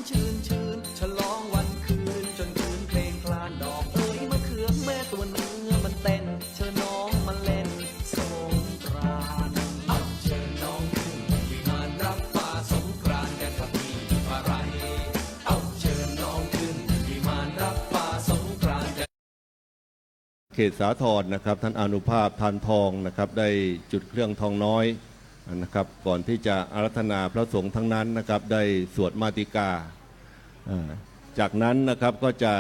ชื่นชื่นฉลองวันคืนจนคืนเพลงคลานดอกเอ้ยมะเขือแม่ตัวเนื้อมันเต้นเชิญน้องมาเล่นสงกรานต์เอาเชิญน้องขึ้นวิมานรับฟ้าสงกรานต์กันครับพี่มาไรเอาเชิญน้องขึ้นวิมานรับฟ้าสงกรานต์กันเขตสาทรนะครับท่านอานุภาพทานทองนะครับได้จุดเครื่องทองน้อยนะครับก่อนที่จะอาราธนาพระสงฆ์ทั้งนั้นนะครับได้สวดมาติกาจากนั้นนะครับก็จะ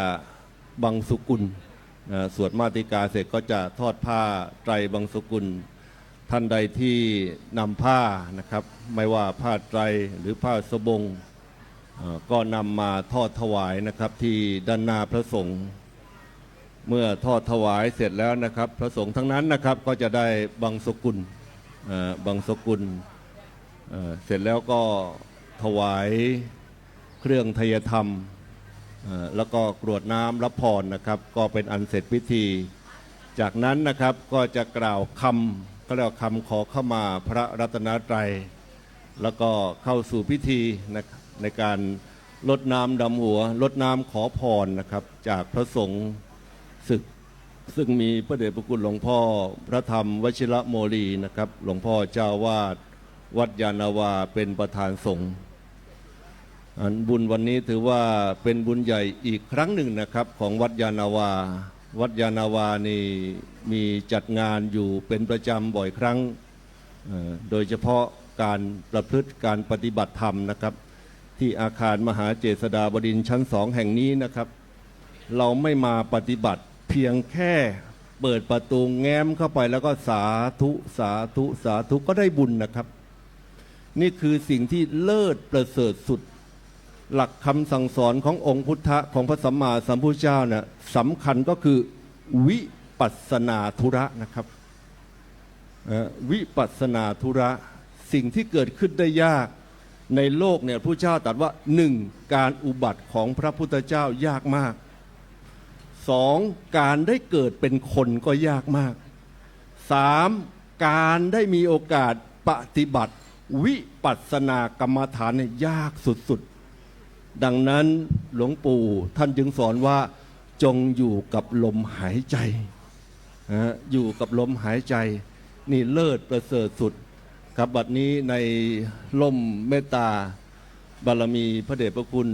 บังสุกุลสวดมาติกาเสร็จก็จะทอดผ้าไตรบังสุกุลท่านใดที่นำผ้านะครับไม่ว่าผ้าไตรหรือผ้าสบงก็นำมาทอดถวายนะครับที่ด้านหน้าพระสงฆ์เมื่อทอดถวายเสร็จแล้วนะครับพระสงฆ์ทั้งนั้นนะครับก็จะได้บังสกุลเสร็จแล้วก็ถวายเครื่องไทยธรรมแล้วก็กรวดน้ำรับพรนะครับก็เป็นอันเสร็จพิธีจากนั้นนะครับก็จะกล่าวคำก็เรียกว่าคำขอเข้ามาพระรัตนตรัยแล้วก็เข้าสู่พิธีในการรดน้ำดำหัวรดน้ำขอพรนะครับจากพระสงฆ์ศึกซึ่งมีพระเดชพระคุณหลวงพ่อพระธรรมวชิระโมลีนะครับหลวงพ่อเจ้าวาดวัดยานาวาเป็นประธานสงฆ์บุญวันนี้ถือว่าเป็นบุญใหญ่อีกครั้งหนึ่งนะครับของวัดยานาวาวัดยานาวานี่มีจัดงานอยู่เป็นประจำบ่อยครั้งโดยเฉพาะการประพฤติการปฏิบัติธรรมนะครับที่อาคารมหาเจษฎาบดินทร์ชั้น2แห่งนี้นะครับเราไม่มาปฏิบัติเพียงแค่เปิดประตูแง้มเข้าไปแล้วก็สาธุสาธุสาธุก็ได้บุญนะครับนี่คือสิ่งที่เลิศประเสริฐสุดหลักคำสั่งสอนขององค์พุทธะของพระสัมมาสัมพุทธเจ้าเนี่ยสำคัญก็คือวิปัสสนาธุระนะครับวิปัสสนาธุระสิ่งที่เกิดขึ้นได้ยากในโลกเนี่ยพระเจ้าตรัสว่า1การอุบัติของพระพุทธเจ้ายากมาก2การได้เกิดเป็นคนก็ยากมาก3การได้มีโอกาสปฏิบัติวิปัสสนากรรมฐานเนี่ยยากสุดๆดังนั้นหลวงปู่ท่านจึงสอนว่าจงอยู่กับลมหายใจอยู่กับลมหายใจนี่เลิศประเสริฐสุดครับบัดนี้ในล่มเมตตาบารมีพระเดชพระคุณ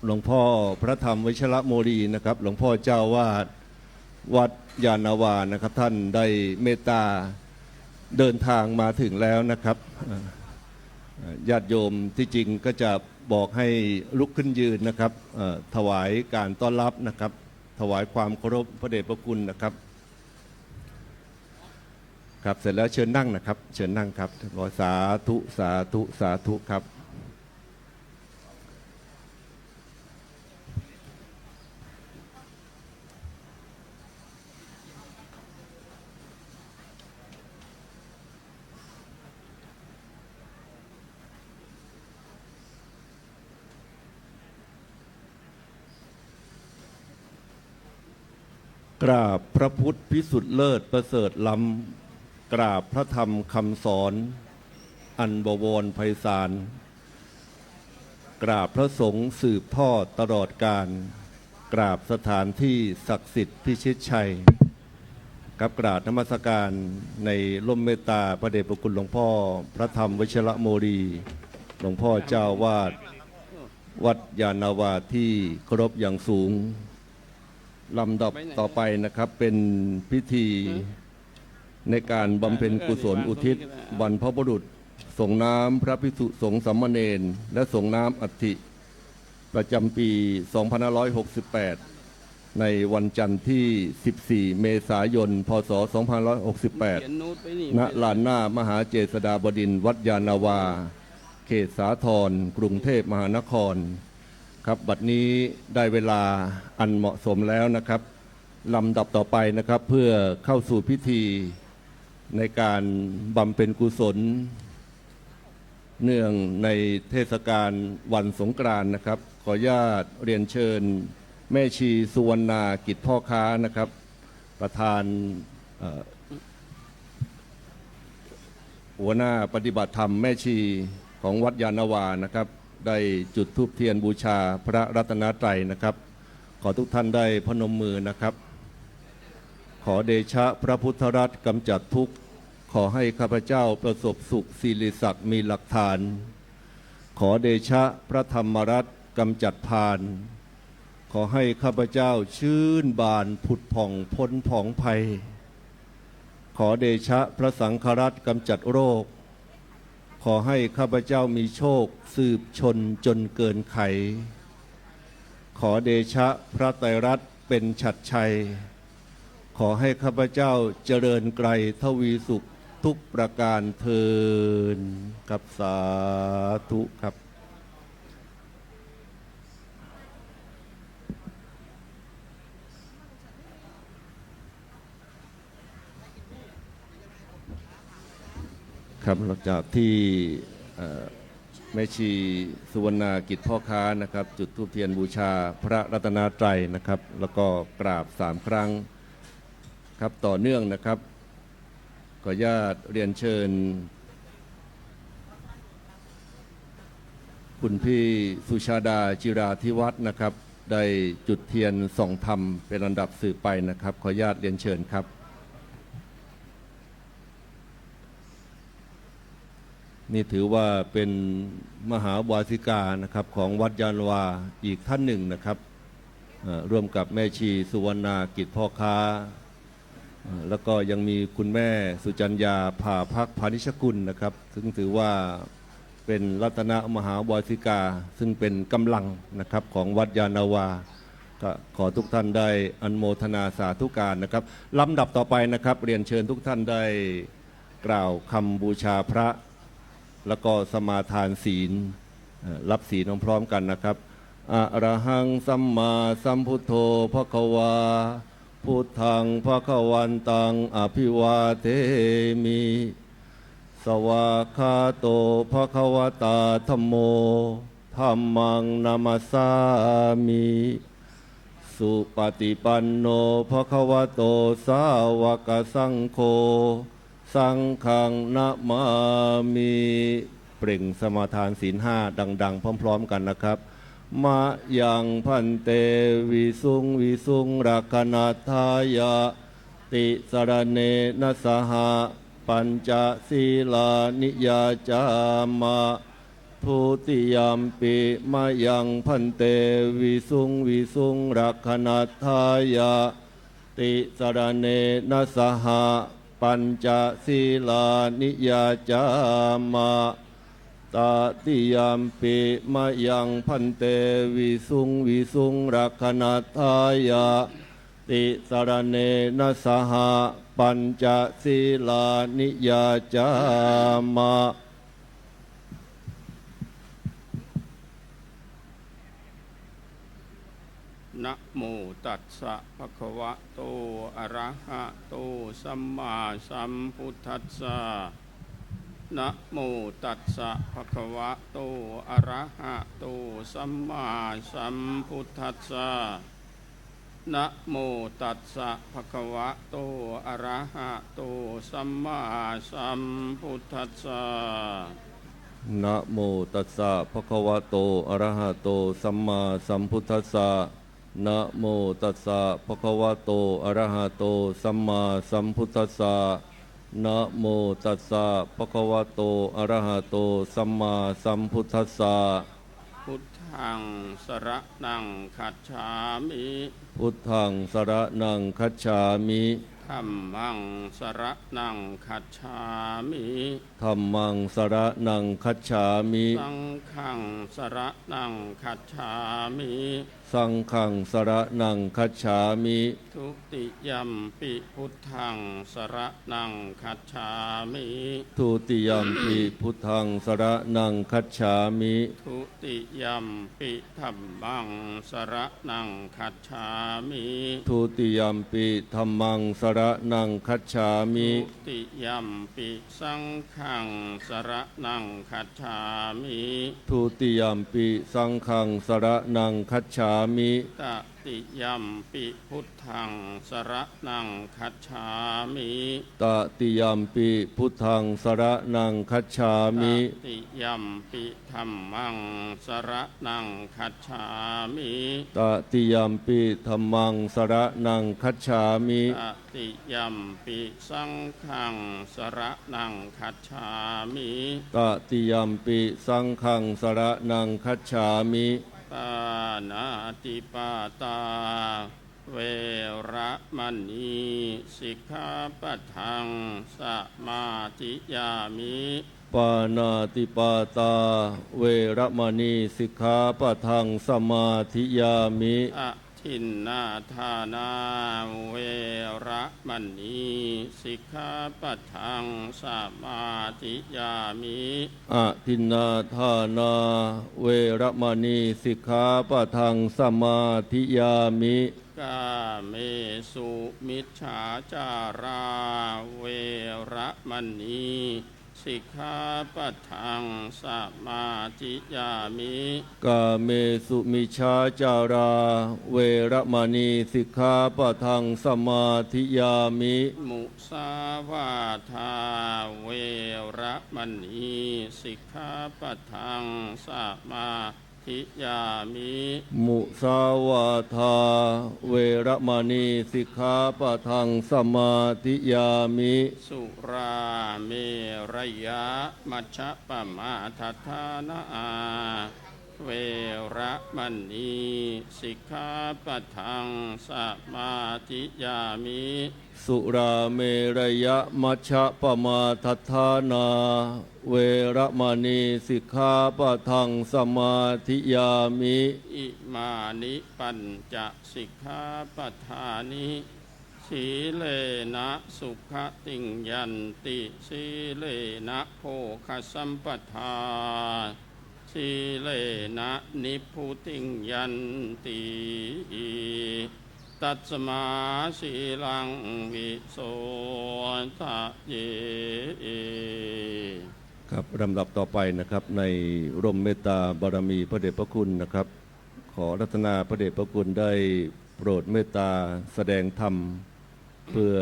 หลวงพ่อพระธรรมวชิระโมลีนะครับหลวงพ่อเจ้าวาดวัดยานาวานะครับท่านได้เมตตาเดินทางมาถึงแล้วนะครับญาติโยมที่จริงก็จะบอกให้ลุกขึ้นยืนนะครับถวายการต้อนรับนะครับถวายความเคารพพระเดชพระคุณนะครับครับเสร็จแล้วเชิญนั่งนะครับเชิญนั่งครับขอสาธุสาธุสาธุครับกราบพระพุทธพิสุทธิ์เลิศประเสริฐล้ำกราบพระธรรมคำสอนอันบวรไพศาลกราบพระสงฆ์สืบทอดตลอดกาลกราบสถานที่ศักดิ์สิทธิ์พิชิตชัยกับกราบนมัสการในร่มเมตตาพระเดชพระคุณหลวงพ่อพระธรรมวชิระโมลีหลวงพ่อเจ้าวาดวัดยานาวาที่เคารพอย่างสูงลำดับต่อไปนะครับเป็นพิธีในการบำเพ็ญกุศลอุทิศบรรพบุรุษส่งน้ำพระภิกษุสงฆ์สามเณรและส่งน้ำอัฐิประจำปี 2568 ในวันจันทร์ที่ 14 เมษายน พศ 2568 ณ ลานหน้ามหาเจษฎาบดินทร์วัดยานาวาเขตสาทรกรุงเทพมหานครครับบัดนี้ได้เวลาอันเหมาะสมแล้วนะครับลำดับต่อไปนะครับเพื่อเข้าสู่พิธีในการบำเพ็ญกุศลเนื่องในเทศกาลวันสงกรานต์นะครับขออนุญาตเรียนเชิญแม่ชีสุวรรณากิจพ่อค้านะครับประธานหัวหน้าปฏิบัติธรรมแม่ชีของวัดยานาวานะครับ ได้จุดธูปเทียนบูชาพระรัตนตรัยนะครับขอทุกท่านได้พนมมือนะครับขอเดชะพระพุทธรัตน์กำจัดทุกข์ขอให้ข้าพเจ้าประสบสุขสิริศักดิ์มีหลักฐานขอเดชะพระธรรมรัตน์กำจัดพานขอให้ข้าพเจ้าชื่นบานผุดผ่องพ้นผ่องภัยขอเดชะพระสังฆรัตน์กำจัดโรคขอให้ข้าพเจ้ามีโชคสืบชนจนเกินไขขอเดชะพระไตรรัตน์เป็นฉัตรชัยขอให้ข้าพเจ้าเจริญไกรทวีสุขทุกประการเทินกับสาธุครับครับหลังจากที่แม่ชีสุวรรณากิจพ่อค้านะครับจุดธูปเทียนบูชาพระรัตนตรัยนะครับแล้วก็กราบ3 ครั้งครับต่อเนื่องนะครับขออนุญาตเรียนเชิญคุณพี่สุชาดาจิราธิวัฒน์นะครับได้จุดเทียนส่องธรรมเป็นลำดับสืบไปนะครับขออนุญาตเรียนเชิญครับนี่ถือว่าเป็นมหาวาสิกานะครับของวัดยานวาอีกท่านหนึ่งนะครับร่วมกับแม่ชีสุวรรณากิจพ่อค้าแล้วก็ยังมีคุณแม่สุจัญญาผ่าพักพานิชกุลนะครับซึ่งถือว่าเป็นรัตนมหาวาสิกาซึ่งเป็นกำลังนะครับของวัดยานาวาก็ขอทุกท่านได้อนุโมทนาสาธุการนะครับลำดับต่อไปนะครับเรียนเชิญทุกท่านได้กล่าวคำบูชาพระแล้วก็สมาทานศีลรับศีลพร้อมกันนะครับอะระหังสัมมาสัมพุทโธภควาพุทธังภควันตังอภิวาเทมิสวากขาโตภควตาธัมโมธัมมังนามัสสามิสุปฏิปันโนภควโตสาวกสังโฆสังฆังนะมามิเปล่งสมาทานศีล5ดังๆพร้อมๆกันนะครับมะยังพันเตวิสุงวิสุงรักขณาทายะติสรเนนะสหปัญจศีลานิยาจามะทุติยมปิมะยังพันเตวิสุงวิสุงรักขณาทายะติสรเนนะสหปัญจศีลานิยาจามะตติยมปิมะยังพันเตวิสุงวิสุงรักขณาทายะติสรเนนะสหปัญจศีลานิยาจามะนะโมตัสสะภะคะวะโตอะระหะโตสัมมาสัมพุทธัสสะนะโมตัสสะภะคะวะโตอะระหะโตสัมมาสัมพุทธัสสะนะโมตัสสะภะคะวะโตอะระหะโตสัมมาสัมพุทธัสสะนะโมตัสสะภะคะวะโตอะระหะโตสัมมาสัมพุทธัสสะนะโมตัสสะภะคะวะโตอะระหะโตสัมมาสัมพุทธัสสะนะโมตัสสะภะคะวะโตอะระหะโตสัมมาสัมพุทธัสสะพุทธังสรณังคัจฉามิพุทธังสรณังคัจฉามิธัมมังสรณังคัจฉามิธัมมังสรณังคัจฉามิสังฆังสรณังคัจฉามิสังฆังสรณังคัจฉามิทุติยัมปิพุทธังสรณังคัจฉามิทุติยัมปิพุทธังสรณังคัจฉามิทุติยัมปิธัมมังสรณังคัจฉามิทุติยัมปิธัมมังสรณังคัจฉามิทุติยัมปิสังฆังสรณังคัจฉามิทุติยัมปิสังฆังสรณังคัจฉามิต ติยัมปิพุทธังสรณังคัจฉามิ ตติยัมปิพุทธังสรณังคัจฉามิ ตติยัมปิธัมมังสรณังคัจฉามิ ตติยัมปิธัมมังสรณังคัจฉามิ ตติยัมปิสังฆังสรณังคัจฉามิ ตติยัมปิสังฆังสรณังคัจฉามิ ปานาติปาตาเวระมณีสิกขาปะทังสมาธิยามิ ปานาติปาตาเวระมณีสิกขาปะทังสมาธิยามิ อทินนาทานาเวระมณีสิกขาปะทังสมาธิยามิ อะทินนาทานาเวระมณีสิกขาปะทังสมาธิยามิ กาเมสุมิจฉาจาราเวระมณีสิกขาปะทังสมาธิยามิ กาเมสุมิชาจาราเวระมณีสิกขาปะทังสมาธิยามิ มุสาวาทาเวระมณีสิกขาปะทังสมาธิยามิ มุสาวาทาเวระมณีสิกขาปะทังสมาธิยามิ สุราเมรยะมัชฌะปมาทัฏฐานาเวระมณีสิกขาปะทังสมาธิยามิ สุราเมรยะมัชฌะปมาทัฏฐานาเวระมณีสิกขาปะทังสมาธิยามิ อิมานิปัญจสิกขาปทานิสีเลนะสุขติงยันติสีเลนะโภคสัมปทาสีเลนะนิพพุติงยันติตัสมาสีลังวิโสทะเย ครับลำดับต่อไปนะครับในร่มเมตตาบารมีพระเดชพระคุณนะครับ ขอรัตนาพระเดชพระคุณได้โปรดเมตตาแสดงธรรม เพื่อ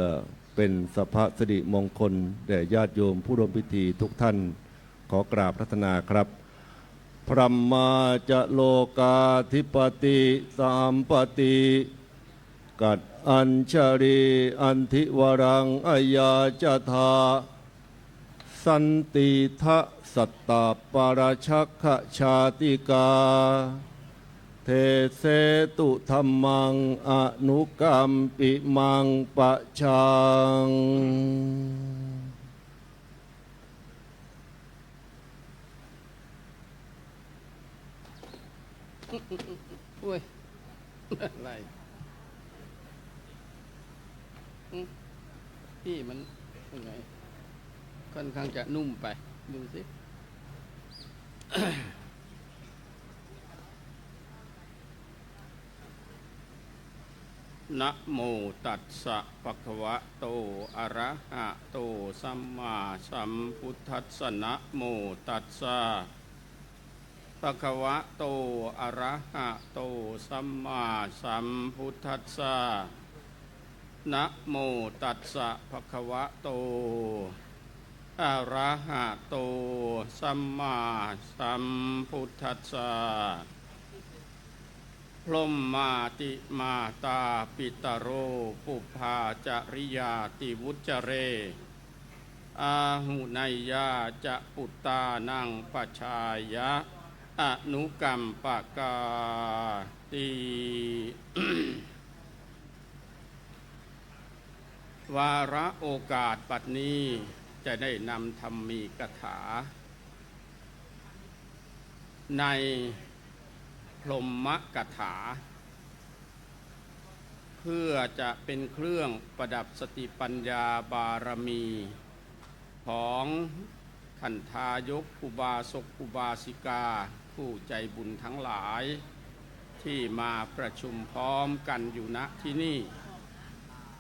เป็นสัพพสิริมงคลแด่ญาติโยมผู้ร่วมพิธีทุกท่านขอกราบรัตนาครับ พรหมาจะโลกาธิปติสามปติกัดอัญชรีอันทิวรังอายาจธาสันติทะสัตตาปาราชักขชาติกาเทเสตุธรรมังอนุกรรมปิมังปะชัง อุ้ย อะไรพี่มันยังไงค่อนข้างจะนุ่มไป ดูสิ นะโมตัสสะภะคะวะโตอะระหะโตสัมมาสัมพุทธัสสะนะโมตัสสะภะคะวะโตอะระหะโตสัมมาสัมพุทธัสสะนะโมตัสสะภะคะวะโตอะระหะโตสัมมาสัมพุทธัสสะพรหมมาติมาตาปิตโรปุพพาจริยาติวุจเรอาหุนยยาจะปุตตานังปชายะอนุกรรมปกาติ วาระโอกาสปัดนี้จะได้นำธรรมีกถาในพรหมกถาเพื่อจะเป็นเครื่องประดับสติปัญญาบารมีของขันธายกอุบาสกอุบาสิกาผู้ใจบุญทั้งหลายที่มาประชุมพร้อมกันอยู่ณที่นี่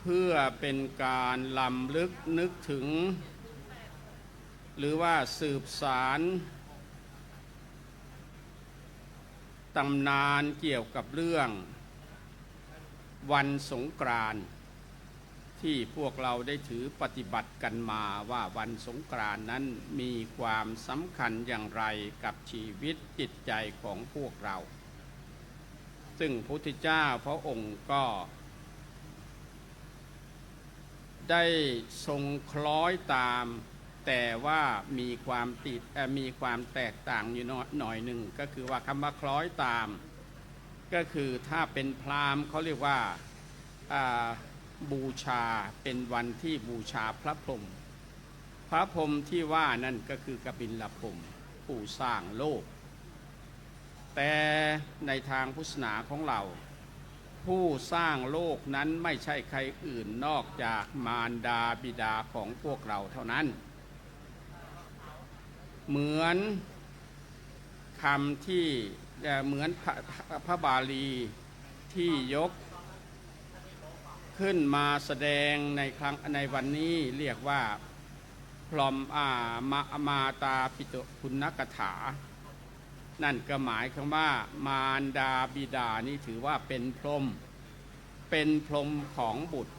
เพื่อเป็นการลำลึกนึกถึงหรือว่าสืบสารตำนานเกี่ยวกับเรื่อง วันสงกรานต์ที่พวกเราได้ถือปฏิบัติกันมาว่าวันสงกรานต์นั้นมีความสำคัญอย่างไรกับชีวิตจิตใจของพวกเราซึ่งพระพุทธเจ้าพระองค์ก็ได้ทรงคล้อยตามแต่ว่ามีความแตกต่างอยู่หน่อยหนึ่งก็คือว่าคำว่าคล้อยตามก็คือถ้าเป็นพราหมณ์เขาเรียกว่าบูชาเป็นวันที่บูชาพระพรหมพระพรหมที่ว่านั่นก็คือกบิลพรหมผู้สร้างโลกแต่ในทางพุทธศาสนาของเราผู้สร้างโลกนั้นไม่ใช่ใครอื่นนอกจากมารดาบิดาของพวกเราเท่านั้นเหมือนคำที่เหมือนพระบาลีที่ยกขึ้นมาแสดงในวันนี้เรียกว่าพรหมมาตาปิตุคุณกถานั่นก็หมายความว่ามารดาบิดานี่ถือว่าเป็นพรหมของบุตร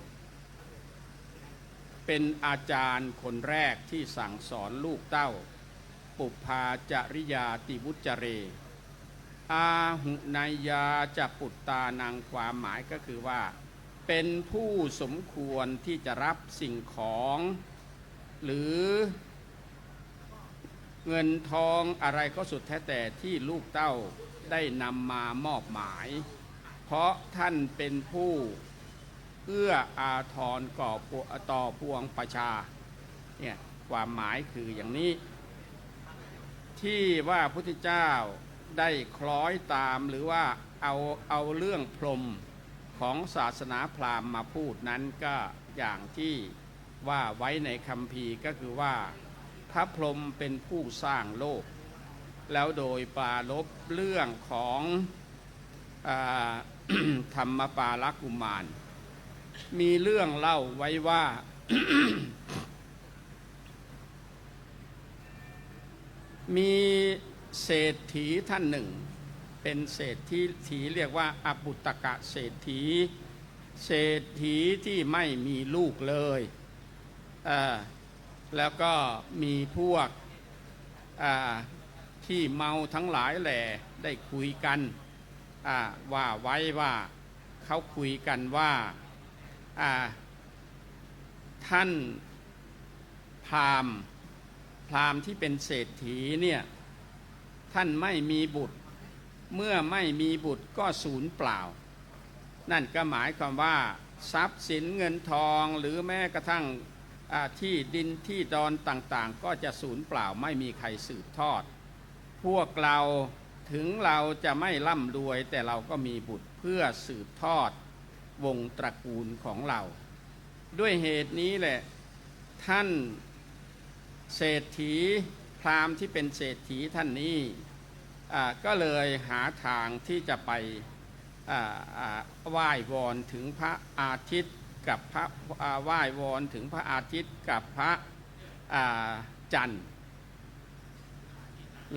เป็นอาจารย์คนแรกที่สั่งสอนลูกเต้าปุพพาจริยาติวุจเรอาหุนายาจะปุตตานังความหมายก็คือว่าเป็นผู้สมควรที่จะรับสิ่งของหรือเงินทองอะไรก็สุดแท้แต่ที่ลูกเต้าได้นำมามอบหมายเพราะท่านเป็นผู้เอื้ออาทรต่อปวงประชาเนี่ยความหมายคืออย่างนี้ที่ว่าพระพุทธเจ้าได้คล้อยตามหรือว่าเอาเรื่องพรหมของศาสนาพราหมณ์มาพูดนั้นก็อย่างที่ว่าไว้ในคัมภีร์ก็คือว่าพระพรหมเป็นผู้สร้างโลกแล้วโดยปรารภเรื่องของธรรมปาลกุมารมีเรื่องเล่าไว้ว่า มีเศรษฐีท่านหนึ่งเป็นเศรษฐีเรียกว่าอปุตตกะเศรษฐีที่ไม่มีลูกเลยแล้วก็มีพวกที่เมาทั้งหลายแหล่ได้คุยกันว่าไว้ว่าเขาคุยกันว่าท่านพราหมณ์ที่เป็นเศรษฐีเนี่ยท่านไม่มีบุตรเมื่อไม่มีบุตรก็สูญเปล่านั่นก็หมายความว่าทรัพย์สินเงินทองหรือแม้กระทั่งที่ดินที่ดอนต่างๆก็จะสูญเปล่าไม่มีใครสืบทอดพวกเราถึงเราจะไม่ร่ำรวยแต่เราก็มีบุตรเพื่อสืบทอดวงตระกูลของเราด้วยเหตุนี้แหละท่านเศรษฐีพราหมณ์ที่เป็นเศรษฐีท่านนี้ก็เลยหาทางที่จะไปไหว้วอนถึงพระอาทิตย์กับพระไหว้วอนถึงพระอาทิตย์กับพระจันทร์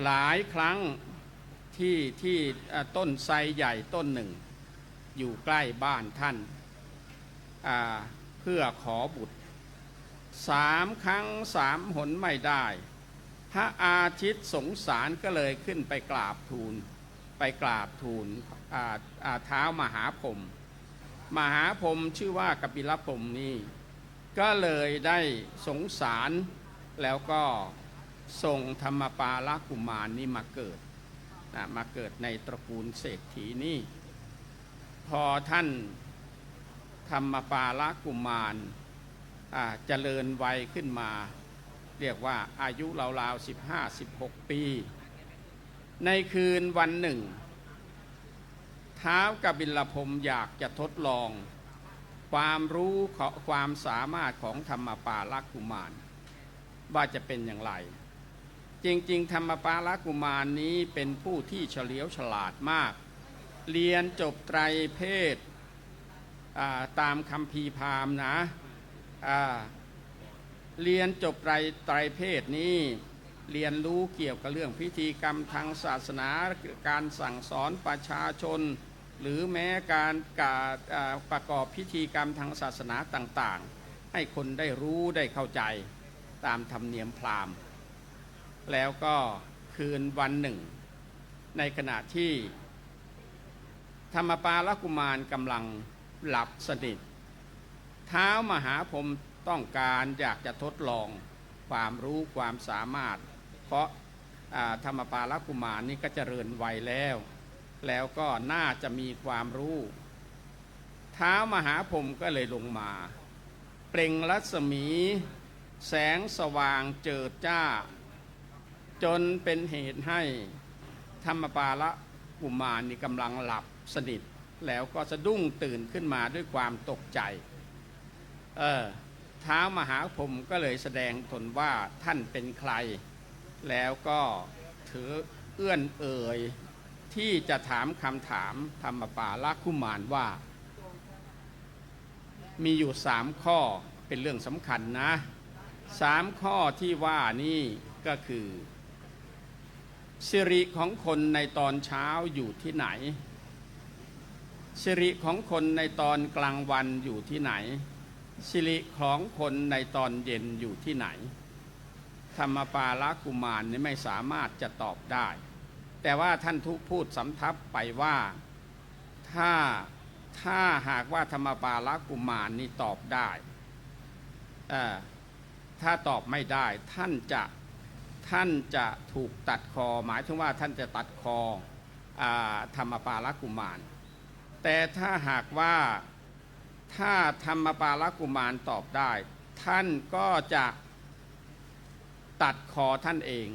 หลายครั้งที่ต้นไทรใหญ่ต้นหนึ่งอยู่ใกล้บ้านท่านเพื่อขอบุตร3 ครั้ง 3 หนไม่ได้พระอาทิตย์สงสารก็เลยขึ้นไปกราบทูลเท้ามหาพรหมชื่อว่ากบิลพรหมนี่ก็เลยได้สงสารแล้วก็ส่งธรรมปาลกุมารนี่มาเกิดในตระกูลเศรษฐีนี่พอท่านธรรมปาลกุมารเจริญวัยขึ้นมาเรียกว่าอายุราวๆ15-16 ปีในคืนวันหนึ่งท้าวกบิลพรหมอยากจะทดลองความรู้ความสามารถของธรรมปาลกุมารว่าจะเป็นอย่างไรจริงๆธรรมปาลกุมารนี้เป็นผู้ที่เฉลียวฉลาดมากเรียนจบไตรเพศตามคัมภีร์พราหมณ์นะเรียนจบไตรเพศนี้เรียนรู้เกี่ยวกับเรื่องพิธีกรรมทางศาสนาการสั่งสอนประชาชน หรือแม้การประกอบพิธีกรรมทางศาสนาต่างๆให้คนได้รู้ได้เข้าใจตามธรรมเนียมพราหมณ์แล้วก็คืนวันหนึ่งในขณะที่ธรรมปาลกุมารกำลังหลับสนิทท้าวมหาพรหมต้องการอยากจะทดลองความรู้ความสามารถเพราะธรรมปาลกุมารนี่ก็เจริญวัยแล้วก็น่าจะมีความรู้ท้าวมหาพรหมก็เลยลงมาเปล่งรัศมีแสงสว่างเจิดจ้าจนเป็นเหตุให้ธรรมปาลกุมารนี่กำลังหลับสนิทแล้วก็สะดุ้งตื่นขึ้นมาด้วยความตกใจท้าวมหาพรหมก็เลยแสดงตนว่าท่านเป็นใครแล้วก็ถือเอื้อนเอ่ยที่จะถามคำถามธรรมปาลกุมารว่ามีอยู่3 ข้อเป็นเรื่องสำคัญนะ3 ข้อที่ว่านี่ก็คือสิริของคนในตอนเช้าอยู่ที่ไหนสิริของคนในตอนกลางวันอยู่ที่ไหนสิริของคนในตอนเย็นอยู่ที่ไหนธรรมปาลกุมารนี่ไม่สามารถจะตอบได้แต่ว่าท่านทุพูดสำทับไปว่าถ้าหากว่าธรรมปาลกุมารนี่ตอบได้ถ้าตอบไม่ได้ท่านจะถูกตัดคอหมายถึงว่าท่านจะตัดคอธรรมปาลกุมารแต่ถ้าหากว่าถ้าธรรมปาลกุมารตอบได้ท่านก็จะตัดคอท่านเอง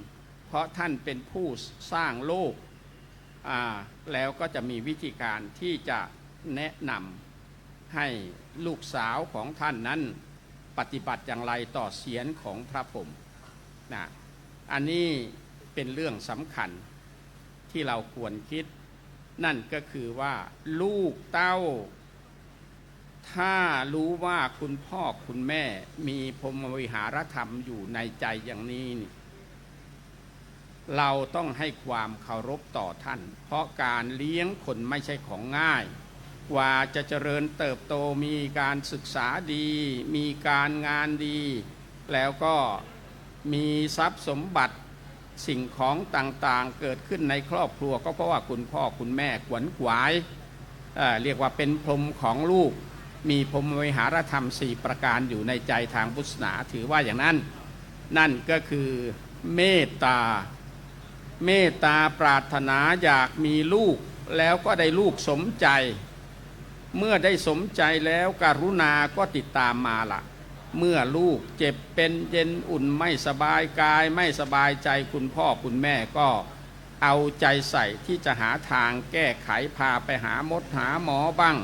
เพราะท่านเป็นผู้สร้างโลกแล้วก็จะมีวิธีการที่จะแนะนำให้ลูกสาวของท่านนั้นปฏิบัติอย่างไรต่อเสียรของพระพรหมนะอันนี้เป็นเรื่องสำคัญที่เราควรคิดนั่นก็คือว่าลูกเต้าถ้ารู้ว่าคุณพ่อคุณแม่มีพรหมวิหารธรรมอยู่ในใจอย่างนี้เราต้องให้ความเคารพต่อท่านเพราะการเลี้ยงคนไม่ใช่ของง่ายกว่าจะเจริญเติบโตมีการศึกษาดีมีการงานดีแล้วก็มีทรัพย์สมบัติสิ่งของต่างๆเกิดขึ้นในครอบครัวก็เพราะว่าคุณพ่อคุณแม่ขวนขวายเรียกว่าเป็นพรหมของลูกมีพรหมวิหารธรรม4 ประการอยู่ในใจทางพุทธศาสนาถือว่าอย่างนั้นนั่นก็คือเมตตาปรารถนาอยากมีลูกแล้วก็ได้ลูกสมใจเมื่อได้สมใจแล้วกรุณาก็ติดตามมาล่ะเมื่อลูกเจ็บเป็นเย็นอุ่นไม่สบายกายไม่สบายใจคุณพ่อคุณแม่ก็เอาใจใส่ที่จะหาทางแก้ไขพาไปหาหมอหมอบ้าง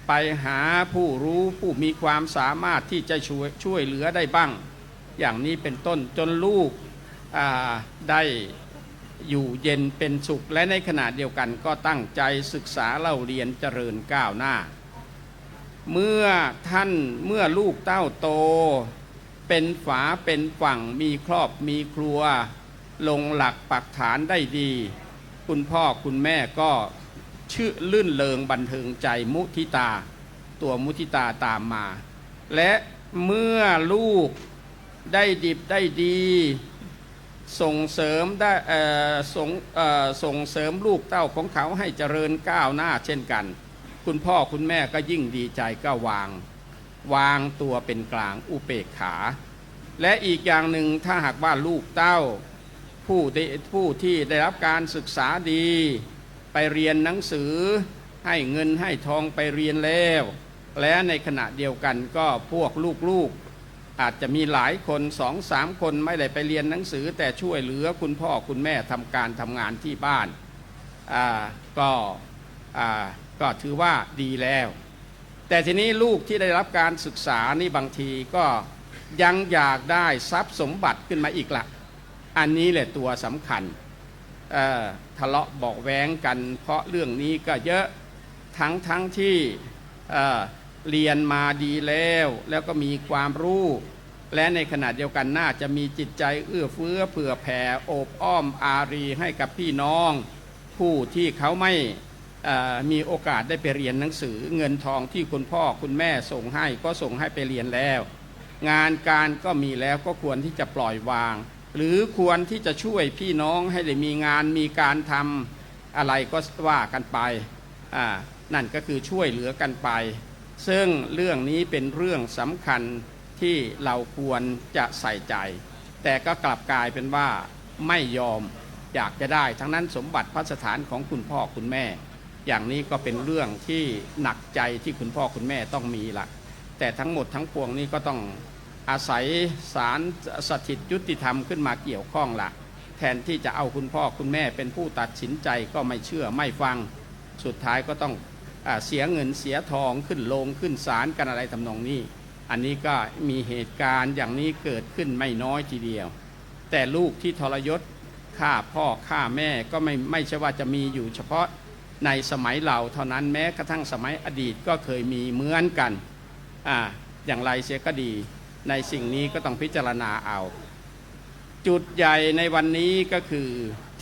ไปหาผู้รู้ผู้มีความสามารถที่จะช่วยเหลือได้บ้างอย่างนี้เป็นต้นจนลูกได้อยู่เย็นเป็นสุขและในขณะเดียวกันก็ตั้งใจศึกษาเล่าเรียนเจริญก้าวหน้าเมื่อลูกเต้าโตเป็นฝาเป็นฝั่งมีครอบมีครัวลงหลักปักฐานได้ดีคุณพ่อคุณแม่ก็ชื่อลื่นเริงบันเทิงใจมุทิตาตัวมุทิตาตามมาและเมื่อลูกได้ดิบได้ดีส่งเสริมได้ส่งเสริมลูกเต้าของเขาให้เจริญก้าวหน้าเช่นกันคุณพ่อคุณแม่ก็ยิ่งดีใจก็วางตัวเป็นกลางอุเบกขาและอีกอย่างหนึ่งถ้าหากว่าลูกเต้าผู้ที่ได้รับการศึกษาดีไปเรียนหนังสือให้เงินให้ทองไปเรียนแล้วและในขณะเดียวกันก็พวกลูกอาจจะมีหลายคน2-3 คนไม่ได้ไปเรียนหนังสือแต่ช่วยเหลือคุณพ่อคุณแม่ทำงานที่บ้านก็ถือว่าดีแล้วแต่ทีนี้ลูกที่ได้รับการศึกษานี่บางทีก็ยังอยากได้ทรัพย์สมบัติขึ้นมาอีกละอันนี้แหละตัวสำคัญทะเลาะเบาะแว้งกันเพราะเรื่องนี้ก็เยอะทั้งที่เรียนมาดีแล้วก็มีความรู้และในขณะเดียวกันน่าจะมีจิตใจเอื้อเฟื้อเผื่อแผ่โอบอ้อมอารีให้กับพี่น้องผู้ที่เขาไม่ มีโอกาสได้ไปเรียนหนังสือเงินทองที่คุณพ่อคุณแม่ส่งให้ก็ส่งให้ไปเรียนแล้ว งานการก็มีแล้วก็ควรที่จะปล่อยวาง หรือควรที่จะช่วยพี่น้องให้ได้มีงานมีการทำอะไรก็ว่ากันไปนั่นก็คือช่วยเหลือกันไปซึ่งเรื่องนี้เป็นเรื่องสำคัญที่เราควรจะใส่ใจแต่ก็กลับกลายเป็นว่าไม่ยอมอยากจะได้ทั้งนั้นสมบัติพระสถานของคุณพ่อคุณแม่อย่างนี้ก็เป็นเรื่องที่หนักใจที่คุณพ่อคุณแม่ต้องมีละแต่ทั้งหมดทั้งปวงนี้ก็ต้องอาศัยศาลสถิตยุติธรรมขึ้นมาเกี่ยวข้องละแทนที่จะเอาคุณพ่อคุณแม่เป็นผู้ตัดสินใจก็ไม่เชื่อไม่ฟังสุดท้ายก็ต้องเสียเงินเสียทองขึ้นโรงขึ้นศาลกันอะไรทำนองนี้อันนี้ก็มีเหตุการณ์อย่างนี้เกิดขึ้นไม่น้อยทีเดียวแต่ลูกที่ทรยศฆ่าพ่อฆ่าแม่ก็ไม่ใช่ว่าจะมีอยู่เฉพาะในสมัยเราเท่านั้นแม้กระทั่งสมัยอดีตก็เคยมีเหมือนกันอย่างไรเสียก็ดีในสิ่งนี้ก็ต้องพิจารณาเอาจุดใหญ่ในวันนี้ก็คือ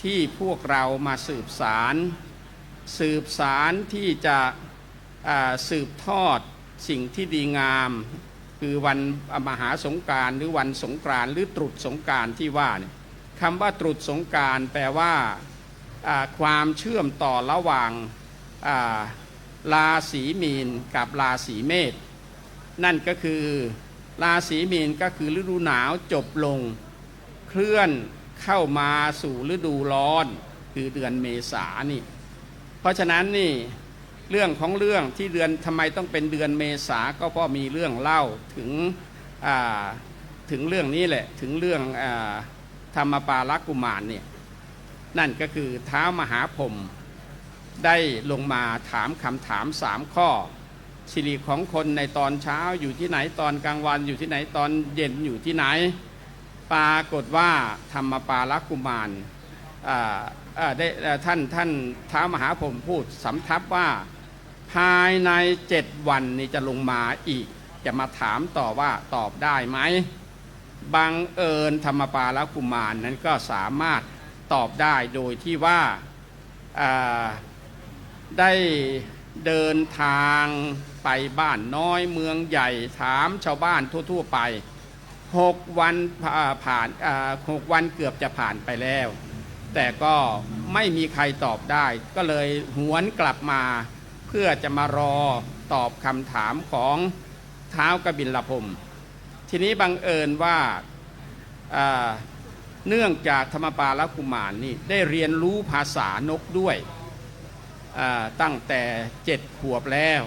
ที่พวกเรามาสืบสารที่จะสืบทอดสิ่งที่ดีงามคือวันมหาสงกรานต์หรือวันสงกรานต์หรือตรุษสงกรานต์ที่ว่าเนี่ยคำว่าตรุษสงกรานต์แปลว่าความเชื่อมต่อระหว่างราศีมีนกับราศีเมษนั่นก็คือราศีมีนก็คือฤดูหนาวจบลงเคลื่อนเข้ามาสู่ฤดูร้อนคือเดือนเมษานี่เพราะฉะนั้นนี่เรื่องของเรื่องที่เดือนทำไมต้องเป็นเดือนเมษาก็เพราะมีเรื่องเล่าถึงเรื่องนี้แหละถึงเรื่องธรรมปาลกุมารเนี่ยนั่นก็คือท้าวมหาพรหมได้ลงมาถามคำถาม3ข้อสิริของคนในตอนเช้าอยู่ที่ไหนตอนกลางวันอยู่ที่ไหนตอนเย็นอยู่ที่ไหนปรากฏว่าธรรมปาลกุมารได้ท่านท้าวมหาพรหมพูดสำทับว่าภายใน7 วันนี้จะลงมาอีกจะมาถามต่อว่าตอบได้ไหมบังเอิญธรรมปาลกุมารนั้นก็สามารถตอบได้โดยที่ว่าได้เดินทางไปบ้านน้อยเมืองใหญ่ถามชาวบ้านทั่วๆไป6 วันผ่าน6 วันเกือบจะผ่านไปแล้วแต่ก็ไม่มีใครตอบได้ก็เลยหวนกลับมาเพื่อจะมารอตอบคำถามของท้าวกบิลพรหมทีนี้บังเอิญว่าเนื่องจากธรรมปาลกุมารนี่ได้เรียนรู้ภาษานกด้วยตั้งแต่7 ขวบแล้ว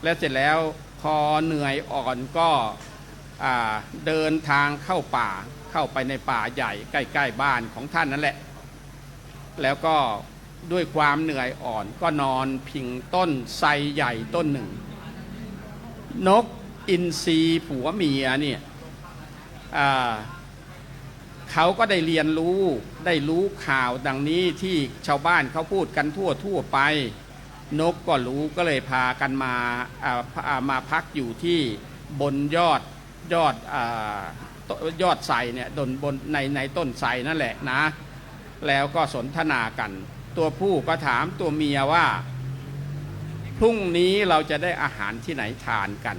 และเสร็จแล้วพอเหนื่อยอ่อนก็เดินทางเข้าป่าเข้าไปในป่าใหญ่ใกล้ๆบ้านของท่านนั่นแหละแล้วก็ด้วยความเหนื่อยอ่อนก็นอนพิงต้นไทรใหญ่ต้นหนึ่งนกอินทรีผัวเมียเนี่ยเขาก็ได้เรียนรู้ข่าวดังนี้ที่ชาวบ้านเขาพูดกันทั่วไปนกก็รู้ก็เลยพากันมาพักอยู่ที่บนยอดไทรเนี่ยบนในต้นไทรนั่นแหละนะแล้วก็สนทนากันตัวผู้ก็ถามตัวเมียว่าพรุ่งนี้เราจะได้อาหารที่ไหนทานกัน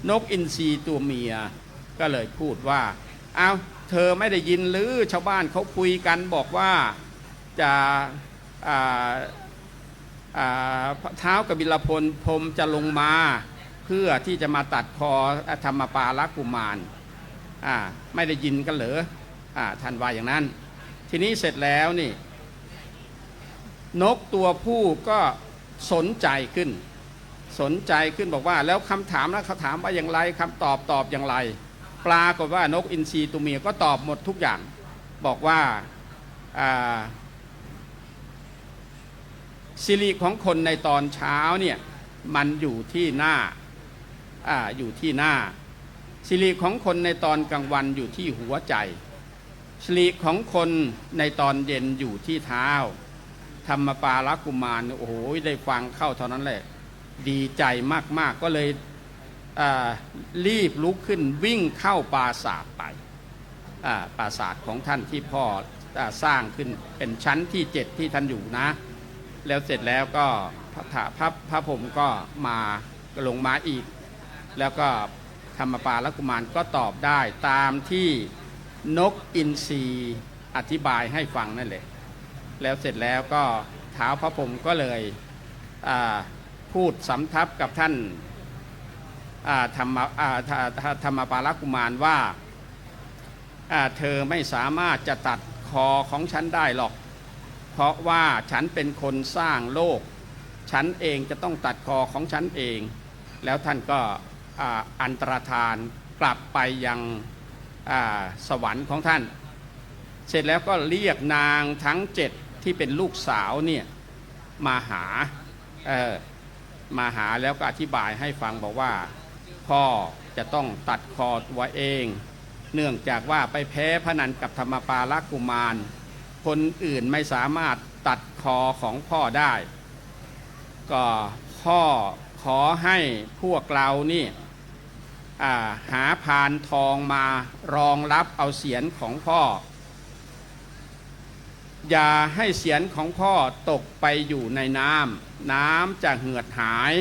นกอินทรีตัวเมียก็เลยพูดว่าอ้าวเธอไม่ได้ยินหรือชาวบ้านเขาคุยกันบอกว่าจะท้าวกบิลพรหมจะลงมาเพื่อที่จะมาตัดคอธรรมปาลกุมารไม่ได้ยินกันเหรอท่านว่าอย่างนั้นทีนี้เสร็จแล้วนี่นกตัวผู้ก็สนใจขึ้นบอกว่าแล้วคำถามนั้นเขาถามว่าอย่างไรคำตอบอย่างไรปรากฏว่านกอินทรีตัวเมียก็ตอบหมดทุกอย่างบอกว่าสิริของคนในตอนเช้าเนี่ยมันอยู่ที่หน้าสิริของคนในตอนกลางวันอยู่ที่หัวใจสิริของคนในตอนเย็นอยู่ที่เท้าธรรมปาลกุมารโอ้โหได้ฟังเข้าเท่านั้นแหละดีใจมากๆก็เลยรีบลุกขึ้นวิ่งเข้าปราสาทไปปราสาทของท่านที่พ่อสร้างขึ้นเป็นชั้นที่7ที่ท่านอยู่นะ แล้วเสร็จแล้วก็พระผมก็มาลงมาอีก แล้วก็ธรรมปาลกุมารก็ตอบได้ตามที่นกอินทรีอธิบายให้ฟังนั่นแหละแล้วเสร็จแล้วก็ท้าวพระพรหมก็เลยพูดสำทับกับท่านธรรมปาลกุมารว่าเธอไม่สามารถจะตัดคอของฉันได้หรอกเพราะว่าฉันเป็นคนสร้างโลกฉันเองจะต้องตัดคอของฉันเองแล้วท่านก็อันตรธานกลับไปยังสวรรค์ของท่านเสร็จแล้วก็เรียกนางทั้ง7ที่เป็นลูกสาวเนี่ยมาหาแล้วก็อธิบายให้ฟังบอกว่าพ่อจะต้องตัดคอตัวเองเนื่องจากว่าไปแพ้พนันกับธรรมปาลกุมารคนอื่นไม่สามารถตัดคอของพ่อได้ก็พ่อขอให้พวกเรานี่หาพานทองมารองรับเอาเศียรของพ่ออย่าให้เศียรของพ่อตกไปอยู่ในน้ำจะเหือดหาย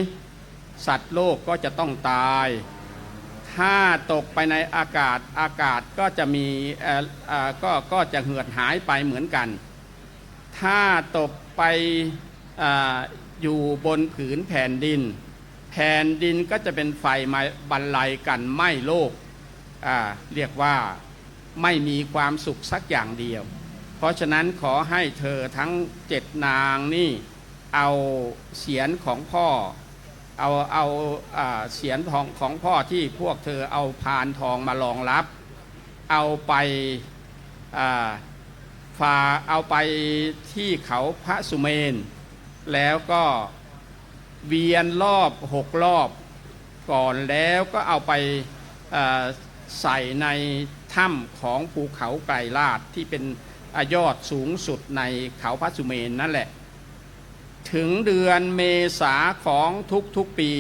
สัตว์โลกก็จะต้องตายถ้าตกไปในอากาศก็จะมีก็จะเหือดหายไปเหมือนกันถ้าตกไปอยู่บนผืนแผ่นดินก็จะเป็นไฟมาบรรลัยกันไหม้โลกเรียกว่าไม่มีความสุขสักอย่างเดียวเพราะฉะนั้นขอให้เธอทั้ง7นางนี่เอาเศียรของพ่อเอาเศียรทองของพ่อที่พวกเธอเอาพานทองมารองรับเอาไปเอาไปที่เขาพระสุเมนแล้วก็เวียนรอบ6 รอบก่อนแล้วก็เอาไปใส่ในถ้ำของภูเขาไกรลาศที่เป็นยอดสูงสุดในเขาพระสุเมนนั่นแหละถึงเดือนเมษาของทุกปี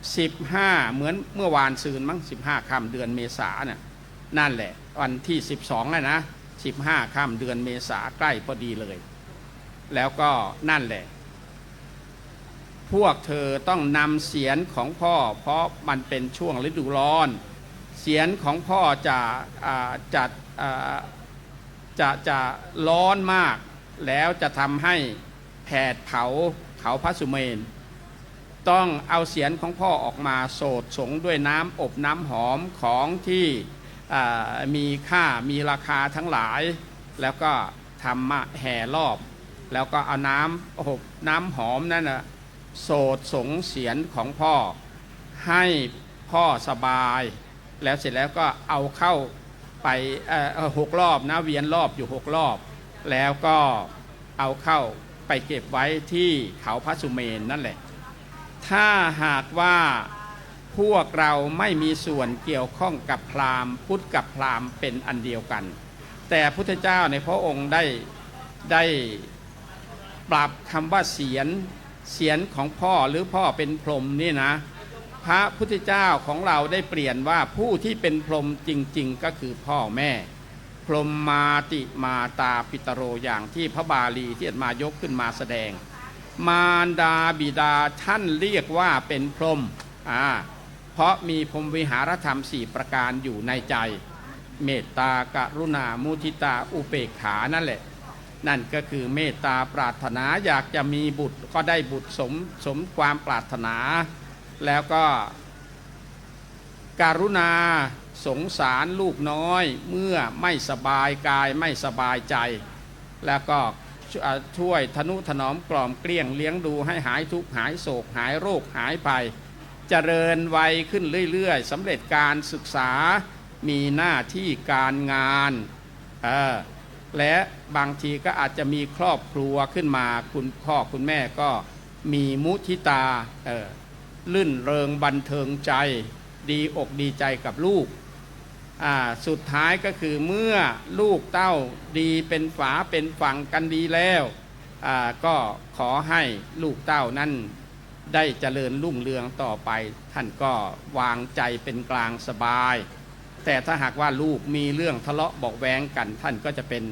15เหมือนเมื่อวานซืนมั้ง15ค่ำเดือนเมษาเนี่ยนั่นแหละวันที่12นะ15ค่ำเดือนเมษาใกล้พอดีเลยแล้วก็นั่นแหละพวกเธอต้องนำเศียรของพ่อเพราะมันเป็นช่วงฤดูร้อนเศียรของพ่อจะร้อนมากแล้วจะทำให้แผดเผาเขาพระสุเมนต้องเอาเศียรของพ่อออกมาโสดสงด้วยน้ำอบน้ำหอมของที่มีค่ามีราคาทั้งหลายแล้วก็ทำมาแห่รอบแล้วก็เอาน้ำหอมนั่นนะโสดสงเศียรของพ่อให้พ่อสบายแล้วเสร็จแล้วก็เอาเข้าไป6 รอบนะเวียนรอบอยู่6 รอบแล้วก็เอาเข้าไปเก็บไว้ที่เขาพระสุเมนนั่นแหละถ้าหากว่าพวกเราไม่มีส่วนเกี่ยวข้องกับพราหมณ์พุทธกับพราหมณ์เป็นอันเดียวกันแต่พุทธเจ้าในพระองค์ได้ปรับคำว่าเศียรของพ่อหรือพ่อเป็นพรหมนี่นะพระพุทธเจ้าของเราได้เปลี่ยนว่าผู้ที่เป็นพรหมจริงๆก็คือพ่อแม่พรหมมาติมาตาปิตโรอย่างที่พระบาลีที่มายกขึ้นมาแสดงมารดาบิดาท่านเรียกว่าเป็นพรหมเพราะมีพรหมวิหารธรรม4ประการอยู่ในใจเมตตากรุณามุทิตาอุเบกขานั่นแหละนั่นก็คือเมตตาปรารถนาอยากจะมีบุตรก็ได้บุตรสมความปรารถนาแล้วก็การุณาสงสารลูกน้อยเมื่อไม่สบายกายไม่สบายใจแล้วก็ช่วยทนุถนอมกล่อมเกลี้ยงเลี้ยงดูให้หายทุกข์หายโศกหายโรคหายไปเจริญวัยขึ้นเรื่อยๆสำเร็จการศึกษามีหน้าที่การงานและบางทีก็อาจจะมีครอบครัวขึ้นมาคุณพ่อคุณแม่ก็มีมุทิตาลื่นเริงบันเทิงใจดีอกดีใจกับลูกสุดท้ายก็คือเมื่อลูกเต้าดีเป็นฝาเป็นฝั่งกันดีแล้วก็ขอให้ลูกเต้านั้นได้เจริญรุ่งเรืองต่อไปท่านก็วางใจเป็นกลางสบายแต่ถ้าหากว่าลูกมีเรื่องทะเลาะเบาะแว้งกันท่านก็จะเป็น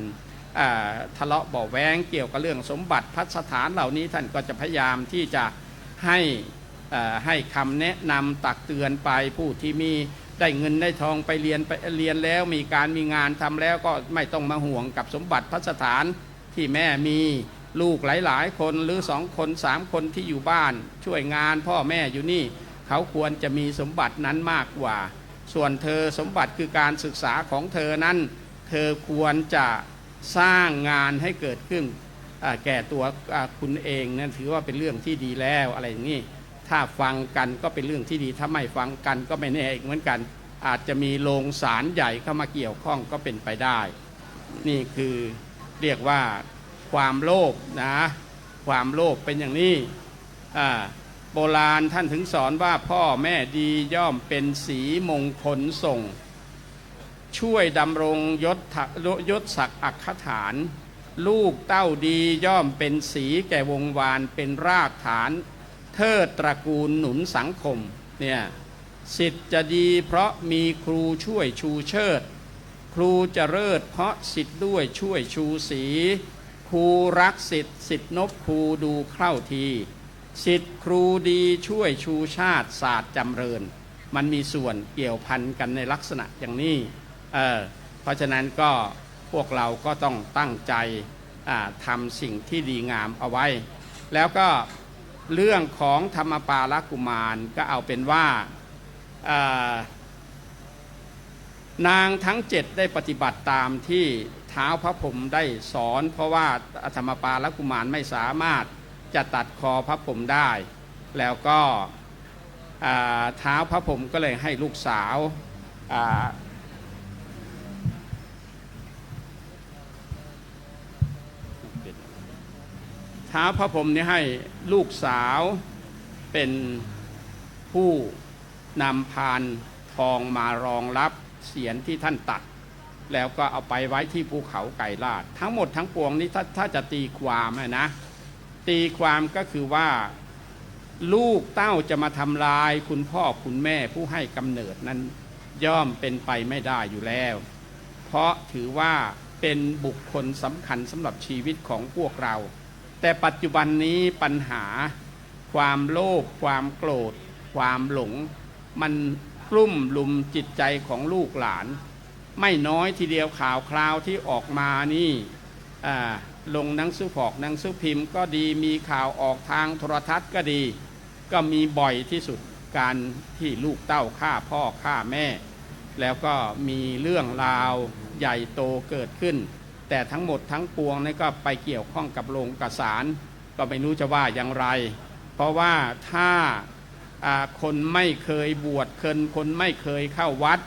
ทะเลาะเบาะแว้งเกี่ยวกับเรื่องสมบัติพัสถานเหล่านี้ท่านก็จะพยายามที่จะให้คำแนะนำตักเตือนไปผู้ที่มีได้เงินได้ทองไปเรียนแล้วมีการมีงานทำแล้วก็ไม่ต้องมาห่วงกับสมบัติพัสถานที่แม่มีลูกหลายๆคนหรือ2 คน3 คนที่อยู่บ้านช่วยงานพ่อแม่อยู่นี่เขาควรจะมีสมบัตินั้นมากกว่าส่วนเธอสมบัติคือการศึกษาของเธอนั้นเธอควรจะสร้างงานให้เกิดขึ้นแก่ตัวคุณเองนั่นถือว่าเป็นเรื่องที่ดีแล้วอะไรอย่างนี้ถ้าฟังกันก็เป็นเรื่องที่ดีถ้าไม่ฟังกันก็ไม่แน่อีกเหมือนกันอาจจะมีโรงศาลใหญ่เข้ามาเกี่ยวข้องก็เป็นไปได้นี่คือเรียกว่าความโลภนะความโลภเป็นอย่างนี้โบราณท่านถึงสอนว่าพ่อแม่ดีย่อมเป็นสีมงคลส่งช่วยดำรงยศศักดิ์อักขฐานลูกเต้าดีย่อมเป็นสีแก่วงวานเป็นรากฐานเทิดตระกูลหนุนสังคมเนี่ยศิษย์จะดีเพราะมีครูช่วยชูเชิดครูจะเลิศเพราะศิษย์ด้วยช่วยชูสีครูรักศิษย์ศิษย์นบครูดูเข้าทีศิษย์ครูดีช่วยชูชาติศาสตร์จำเริญมันมีส่วนเกี่ยวพันกันในลักษณะอย่างนี้เพราะฉะนั้นก็พวกเราก็ต้องตั้งใจทำสิ่งที่ดีงามเอาไว้แล้วก็เรื่องของธรรมปาลกุมารก็เอาเป็นว่านางทั้ง7ได้ปฏิบัติตามที่เท้าพระพรหมได้สอนเพราะว่าธรรมปาลกุมารไม่สามารถจะตัดคอพระพรหมได้แล้วก็เท้าพระพรหมก็เลยให้ลูกสาวท้าวพระพรหมนี่ให้ลูกสาวเป็นผู้นำพานทองมารองรับเศียรที่ท่านตัดแล้วก็เอาไปไว้ที่ภูเขาไกรลาดทั้งหมดทั้งปวงนี้ถ้าจะตีความนะตีความก็คือว่าลูกเต้าจะมาทำลายคุณพ่อคุณแม่ผู้ให้กำเนิดนั้นย่อมเป็นไปไม่ได้อยู่แล้วเพราะถือว่าเป็นบุคคลสำคัญสำหรับชีวิตของพวกเราแต่ปัจจุบันนี้ปัญหาความโลภความโกรธความหลงมันกลุ่มลุมจิตใจของลูกหลานไม่น้อยทีเดียวข่าวคราวที่ออกมานี่ลงหนังสือหนังสือพิมพ์ก็ดีมีข่าวออกทางโทรทัศน์ก็ดีก็มีบ่อยที่สุดการที่ลูกเต้าฆ่าพ่อฆ่าแม่แล้วก็มีเรื่องราวใหญ่โตเกิดขึ้นแต่ทั้งหมดทั้งปวงนี่ก็ไปเกี่ยวข้องกับโรงกษาลก็ไม่รู้จะว่าอย่างไรเพราะว่าถ้าคนไม่เคยบวชคนไม่เคยเข้าวัด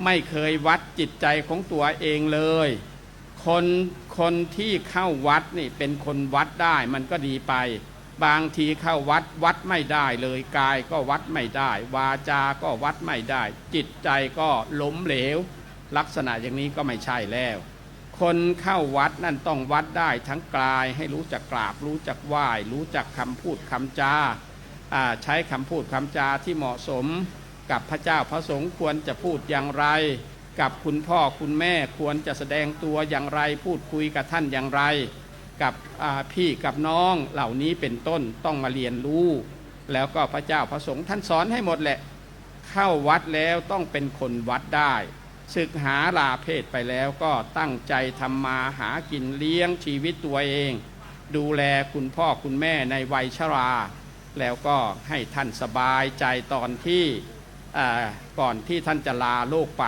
ไม่เคยวัดจิตใจของตัวเองเลยคนที่เข้าวัดนี่เป็นคนวัดได้มันก็ดีไปบางทีเข้าวัดไม่ได้เลยกายก็วัดไม่ได้วาจาก็วัดไม่ได้จิตใจก็ล้มเหลวลักษณะอย่างนี้ก็ไม่ใช่แล้วคนเข้าวัดนั่นต้องวัดได้ทั้งกายให้รู้จักกราบรู้จักไหว้รู้จักคำพูดคำจาใช้คำพูดคำจาที่เหมาะสมกับพระเจ้าพระสงฆ์ควรจะพูดอย่างไรกับคุณพ่อคุณแม่ควรจะแสดงตัวอย่างไรพูดคุยกับท่านอย่างไรกับพี่กับน้องเหล่านี้เป็นต้นต้องมาเรียนรู้แล้วก็พระเจ้าพระสงฆ์ท่านสอนให้หมดแหละเข้าวัดแล้วต้องเป็นคนวัดได้ศึกหาลาเพศไปแล้วก็ตั้งใจทำมาหากินเลี้ยงชีวิตตัวเองดูแลคุณพ่อคุณแม่ในวัยชราแล้วก็ให้ท่านสบายใจตอนที่ก่อนที่ท่านจะลาโลกไป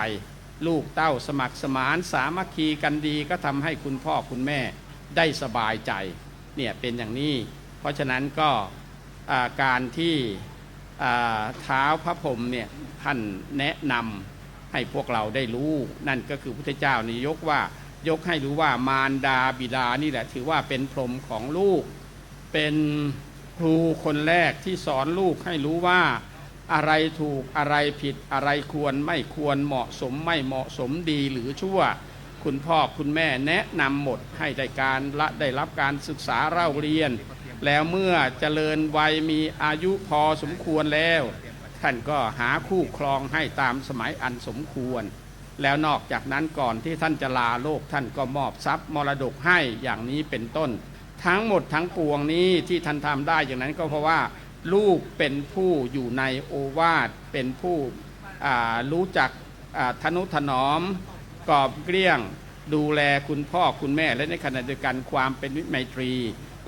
ลูกเต้าสมัครสมานสามัคคีกันดีก็ทำให้คุณพ่อคุณแม่ได้สบายใจเนี่ยเป็นอย่างนี้เพราะฉะนั้นก็การที่เท้าพระพรหมเนี่ยท่านแนะนำให้พวกเราได้รู้นั่นก็คือพุทธเจ้านี่ยกให้รู้ว่ามารดาบิดานี่แหละถือว่าเป็นพรหมของลูกเป็นครูคนแรกที่สอนลูกให้รู้ว่าอะไรถูกอะไรผิดอะไรควรไม่ควรเหมาะสมไม่เหมาะสมดีหรือชั่วคุณพ่อคุณแม่แนะนำหมดให้ได้รับการศึกษาเล่าเรียนแล้วเมื่อเจริญวัยมีอายุพอสมควรแล้วท่านก็หาคู่ครองให้ตามสมัยอันสมควร แล้วนอกจากนั้นก่อนที่ท่านจะลาโลกท่านก็มอบทรัพย์มรดกให้อย่างนี้เป็นต้น ทั้งหมดทั้งปวงนี้ที่ท่านทำได้อย่างนั้นก็เพราะว่าลูกเป็นผู้อยู่ในโอวาทเป็นผู้รู้จักทนุถนอมกอบเกลี้ยงดูแลคุณพ่อคุณแม่และในขณะเดียวกันความเป็นมิตรไมตรี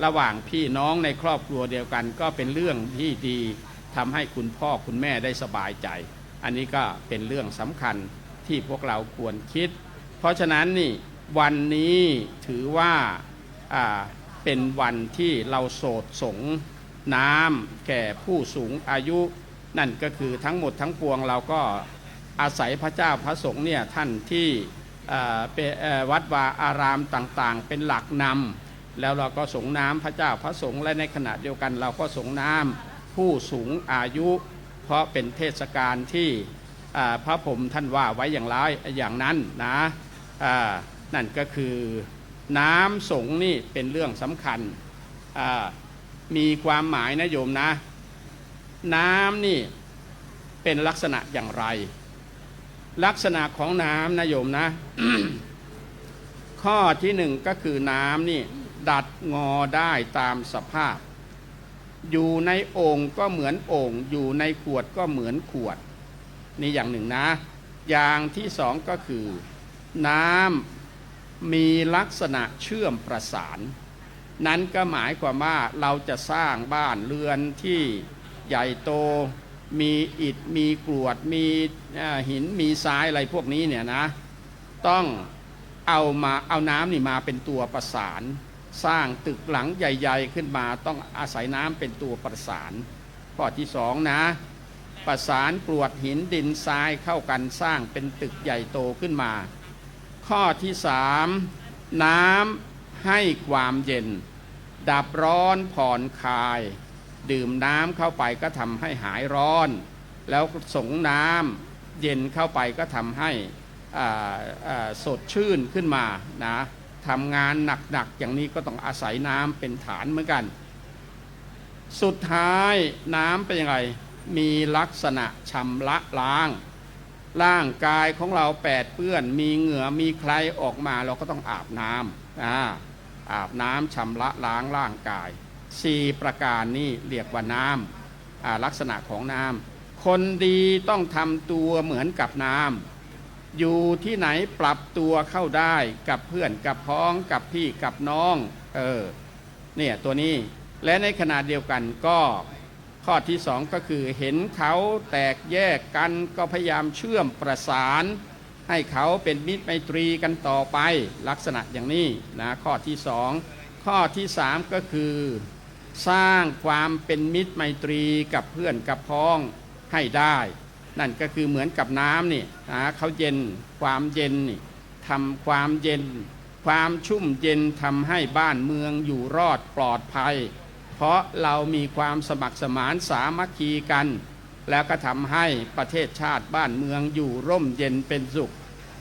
ระหว่างพี่น้องในครอบครัวเดียวกันก็เป็นเรื่องที่ดีทำให้คุณพ่อคุณแม่ได้สบายใจอันนี้ก็เป็นเรื่องสำคัญที่พวกเราควรคิดเพราะฉะนั้นนี่วันนี้ถือว่าเป็นวันที่เราโสดสงน้ำแก่ผู้สูงอายุนั่นก็คือทั้งหมดทั้งปวงเราก็อาศัยพระเจ้าพระสงฆ์เนี่ยท่านที่วัดวาอารามต่างๆเป็นหลักนำแล้วเราก็สงน้ำพระเจ้าพระสงฆ์และในขณะเดียวกันเราก็สงน้ำผู้สูงอายุเพราะเป็นเทศกาลที่พระพรหมท่านว่าไว้อย่างนั้นนะนั่นก็คือน้ำสงฆ์นี่เป็นเรื่องสำคัญมีความหมายนะโยมนะน้ำนี่เป็นลักษณะอย่างไรลักษณะของน้ำนะโยมนะ ข้อที่หนึ่งก็คือน้ำนี่ดัดงอได้ตามสภาพอยู่ในโอ่งก็เหมือนโอ่งอยู่ในขวดก็เหมือนขวดนี่อย่างหนึ่งนะอย่างที่สองก็คือน้ำมีลักษณะเชื่อมประสานนั้นก็หมายความว่าเราจะสร้างบ้านเรือนที่ใหญ่โตมีอิฐมีกรวดมีหินมีทรายอะไรพวกนี้เนี่ยนะต้องเอาน้ำนี่มาเป็นตัวประสานสร้างตึกหลังใหญ่ๆขึ้นมาต้องอาศัยน้ำเป็นตัวประสานข้อที่สองนะประสานกรวดหินดินทรายเข้ากันสร้างเป็นตึกใหญ่โตขึ้นมาข้อที่สามน้ำให้ความเย็นดับร้อนผ่อนคลายดื่มน้ำเข้าไปก็ทำให้หายร้อนแล้วสงน้ำเย็นเข้าไปก็ทำให้สดชื่นขึ้นมานะทำงานหนักๆอย่างนี้ก็ต้องอาศัยน้ำเป็นฐานเหมือนกันสุดท้ายน้ำเป็นยังไงมีลักษณะชำระล้างร่างกายของเราแปดเปื้อนมีเหงื่อมีใครออกมาเราก็ต้องอาบน้ำอาบน้ำชำระล้างร่างกาย4ประการนี้เรียกว่าน้ำลักษณะของน้ำคนดีต้องทำตัวเหมือนกับน้ำอยู่ที่ไหนปรับตัวเข้าได้กับเพื่อนกับพ้องกับพี่กับน้องเนี่ยตัวนี้และในขณะเดียวกันก็ข้อที่สองก็คือเห็นเขาแตกแยกกันก็พยายามเชื่อมประสานให้เขาเป็นมิตรไมตรีกันต่อไปลักษณะอย่างนี้นะข้อที่สองข้อที่สามก็คือสร้างความเป็นมิตรไมตรีกับเพื่อนกับพ้องให้ได้นั่นก็คือเหมือนกับน้ำนี่เขาเย็นความเย็นนี่ทำความเย็นความชุ่มเย็นทำให้บ้านเมืองอยู่รอดปลอดภัยเพราะเรามีความสมัครสมานสามัคคีกันแล้วก็ทำให้ประเทศชาติบ้านเมืองอยู่ร่มเย็นเป็นสุข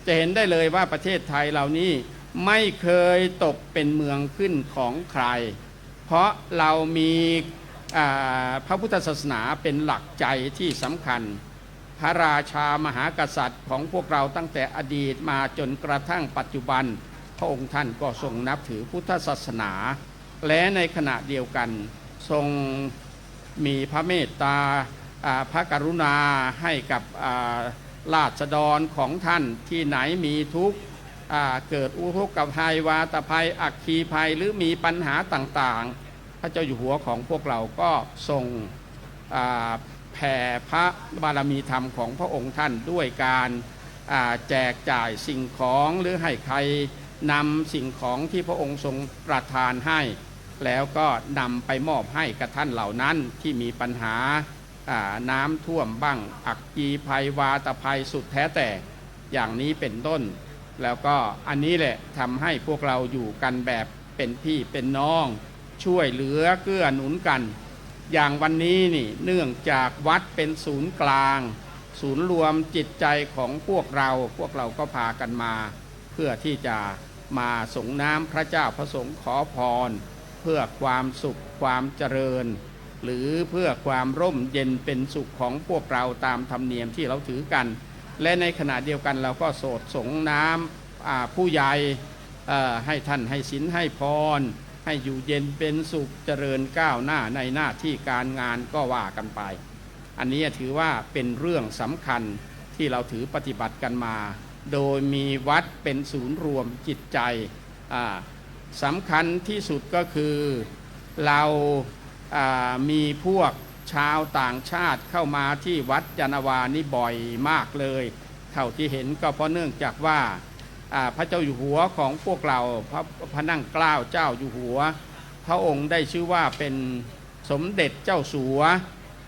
จะเห็นได้เลยว่าประเทศไทยเรานี้ไม่เคยตกเป็นเมืองขึ้นของใครเพราะเรามีพระพุทธศาสนาเป็นหลักใจที่สำคัญพระราชามหากษัตริย์ของพวกเราตั้งแต่อดีตมาจนกระทั่งปัจจุบันพระองค์ท่านก็ทรงนับถือพุทธศาสนาและในขณะเดียวกันทรงมีพระเมตตาพระกรุณาให้กับราษฎรของท่านที่ไหนมีทุกข์เกิดอุทกภัยวาตภัยอัคคีภัยหรือมีปัญหาต่างๆพระเจ้าอยู่หัวของพวกเราก็ทรงแผ่พระบารมีธรรมของพระองค์ท่านด้วยการแจกจ่ายสิ่งของหรือให้ใครนำสิ่งของที่พระองค์ทรงประทานให้แล้วก็นำไปมอบให้กับท่านเหล่านั้นที่มีปัญหาน้ำท่วมบ้างอัคคีภัยวาตภัยสุดแท้แต่อย่างนี้เป็นต้นแล้วก็อันนี้แหละทำให้พวกเราอยู่กันแบบเป็นพี่เป็นน้องช่วยเหลือเกื้อหนุนกันอย่างวันนี้นี่เนื่องจากวัดเป็นศูนย์กลางศูนย์รวมจิตใจของพวกเราก็พากันมาเพื่อที่จะมาส่งน้ำพระเจ้าพระสงฆ์ขอพรเพื่อความสุขความเจริญหรือเพื่อความร่มเย็นเป็นสุขของพวกเราตามธรรมเนียมที่เราถือกัน และในขณะเดียวกันเราก็โสดสงน้ำผู้ใหญ่ให้ท่านให้ศีลให้พรให้อยู่เย็นเป็นสุขเจริญก้าวหน้าในหน้าที่การงานก็ว่ากันไปอันนี้ถือว่าเป็นเรื่องสำคัญที่เราถือปฏิบัติกันมาโดยมีวัดเป็นศูนย์รวมจิตใจสำคัญที่สุดก็คือเรามีพวกชาวต่างชาติเข้ามาที่วัดยานนาวานี่บ่อยมากเลยเท่าที่เห็นก็เพราะเนื่องจากว่าพระเจ้าอยู่หัวของพวกเราพระนั่งเกล้าเจ้าอยู่หัวพระองค์ได้ชื่อว่าเป็นสมเด็จเจ้าสัว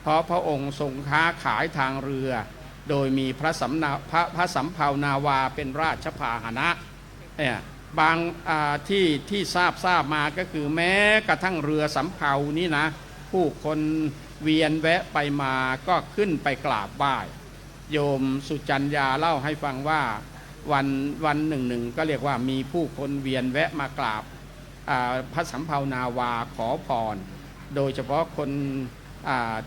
เพราะพระองค์ทรงค้าขายทางเรือโดยมีพระสำเภานาวาเป็นราชพาหนะบางที่ทราบมาก็คือแม้กระทั่งเรือสำเภานี้นะผู้คนเวียนแวะไปมาก็ขึ้นไปกราบไหว้โยมสุจัญญาเล่าให้ฟังว่าวันหนึ่งก็เรียกว่ามีผู้คนเวียนแวะมากราบพระสำเภานาวาขอพรโดยเฉพาะคน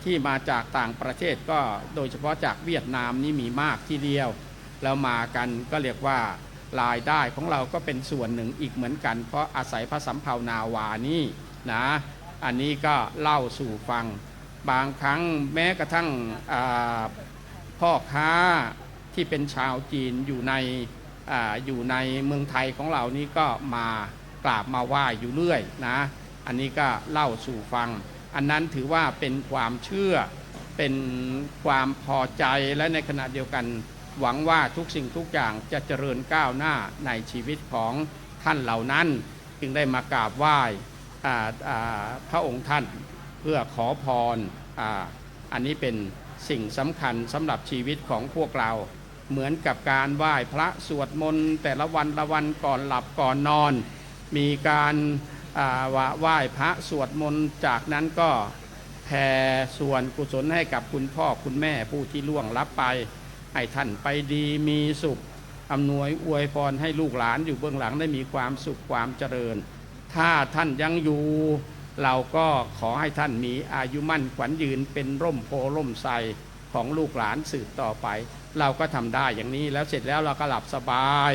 ที่มาจากต่างประเทศก็โดยเฉพาะจากเวียดนามนี่มีมากทีเดียวแล้วมากันก็เรียกว่ารายได้ของเราก็เป็นส่วนหนึ่งอีกเหมือนกันเพราะอาศัยพระสำเภานาวานี่นะอันนี้ก็เล่าสู่ฟังบางครั้งแม้กระทั่งพ่อค้าที่เป็นชาวจีนอยู่ในเมืองไทยของเรานี่ก็มากราบมาไหว้อยู่เรื่อยนะอันนี้ก็เล่าสู่ฟังอันนั้นถือว่าเป็นความเชื่อเป็นความพอใจและในขณะเดียวกันหวังว่าทุกสิ่งทุกอย่างจะเจริญก้าวหน้าในชีวิตของท่านเหล่านั้นจึงได้มากราบไหว้พระองค์ท่านเพื่อขอพรอันนี้เป็นสิ่งสำคัญสำหรับชีวิตของพวกเราเหมือนกับการไหว้พระสวดมนต์แต่ละวันก่อนหลับก่อนนอนมีการไหว้พระสวดมนต์จากนั้นก็แผ่ส่วนกุศลให้กับคุณพ่อคุณแม่ผู้ที่ล่วงลับไปให้ท่านไปดีมีสุขอำนวยอวยพรให้ลูกหลานอยู่เบื้องหลังได้มีความสุขความเจริญถ้าท่านยังอยู่เราก็ขอให้ท่านมีอายุมั่นขวัญยืนเป็นร่มโพร่มไทรของลูกหลานสืบต่อไปเราก็ทำได้อย่างนี้แล้วเสร็จแล้วเราก็หลับสบาย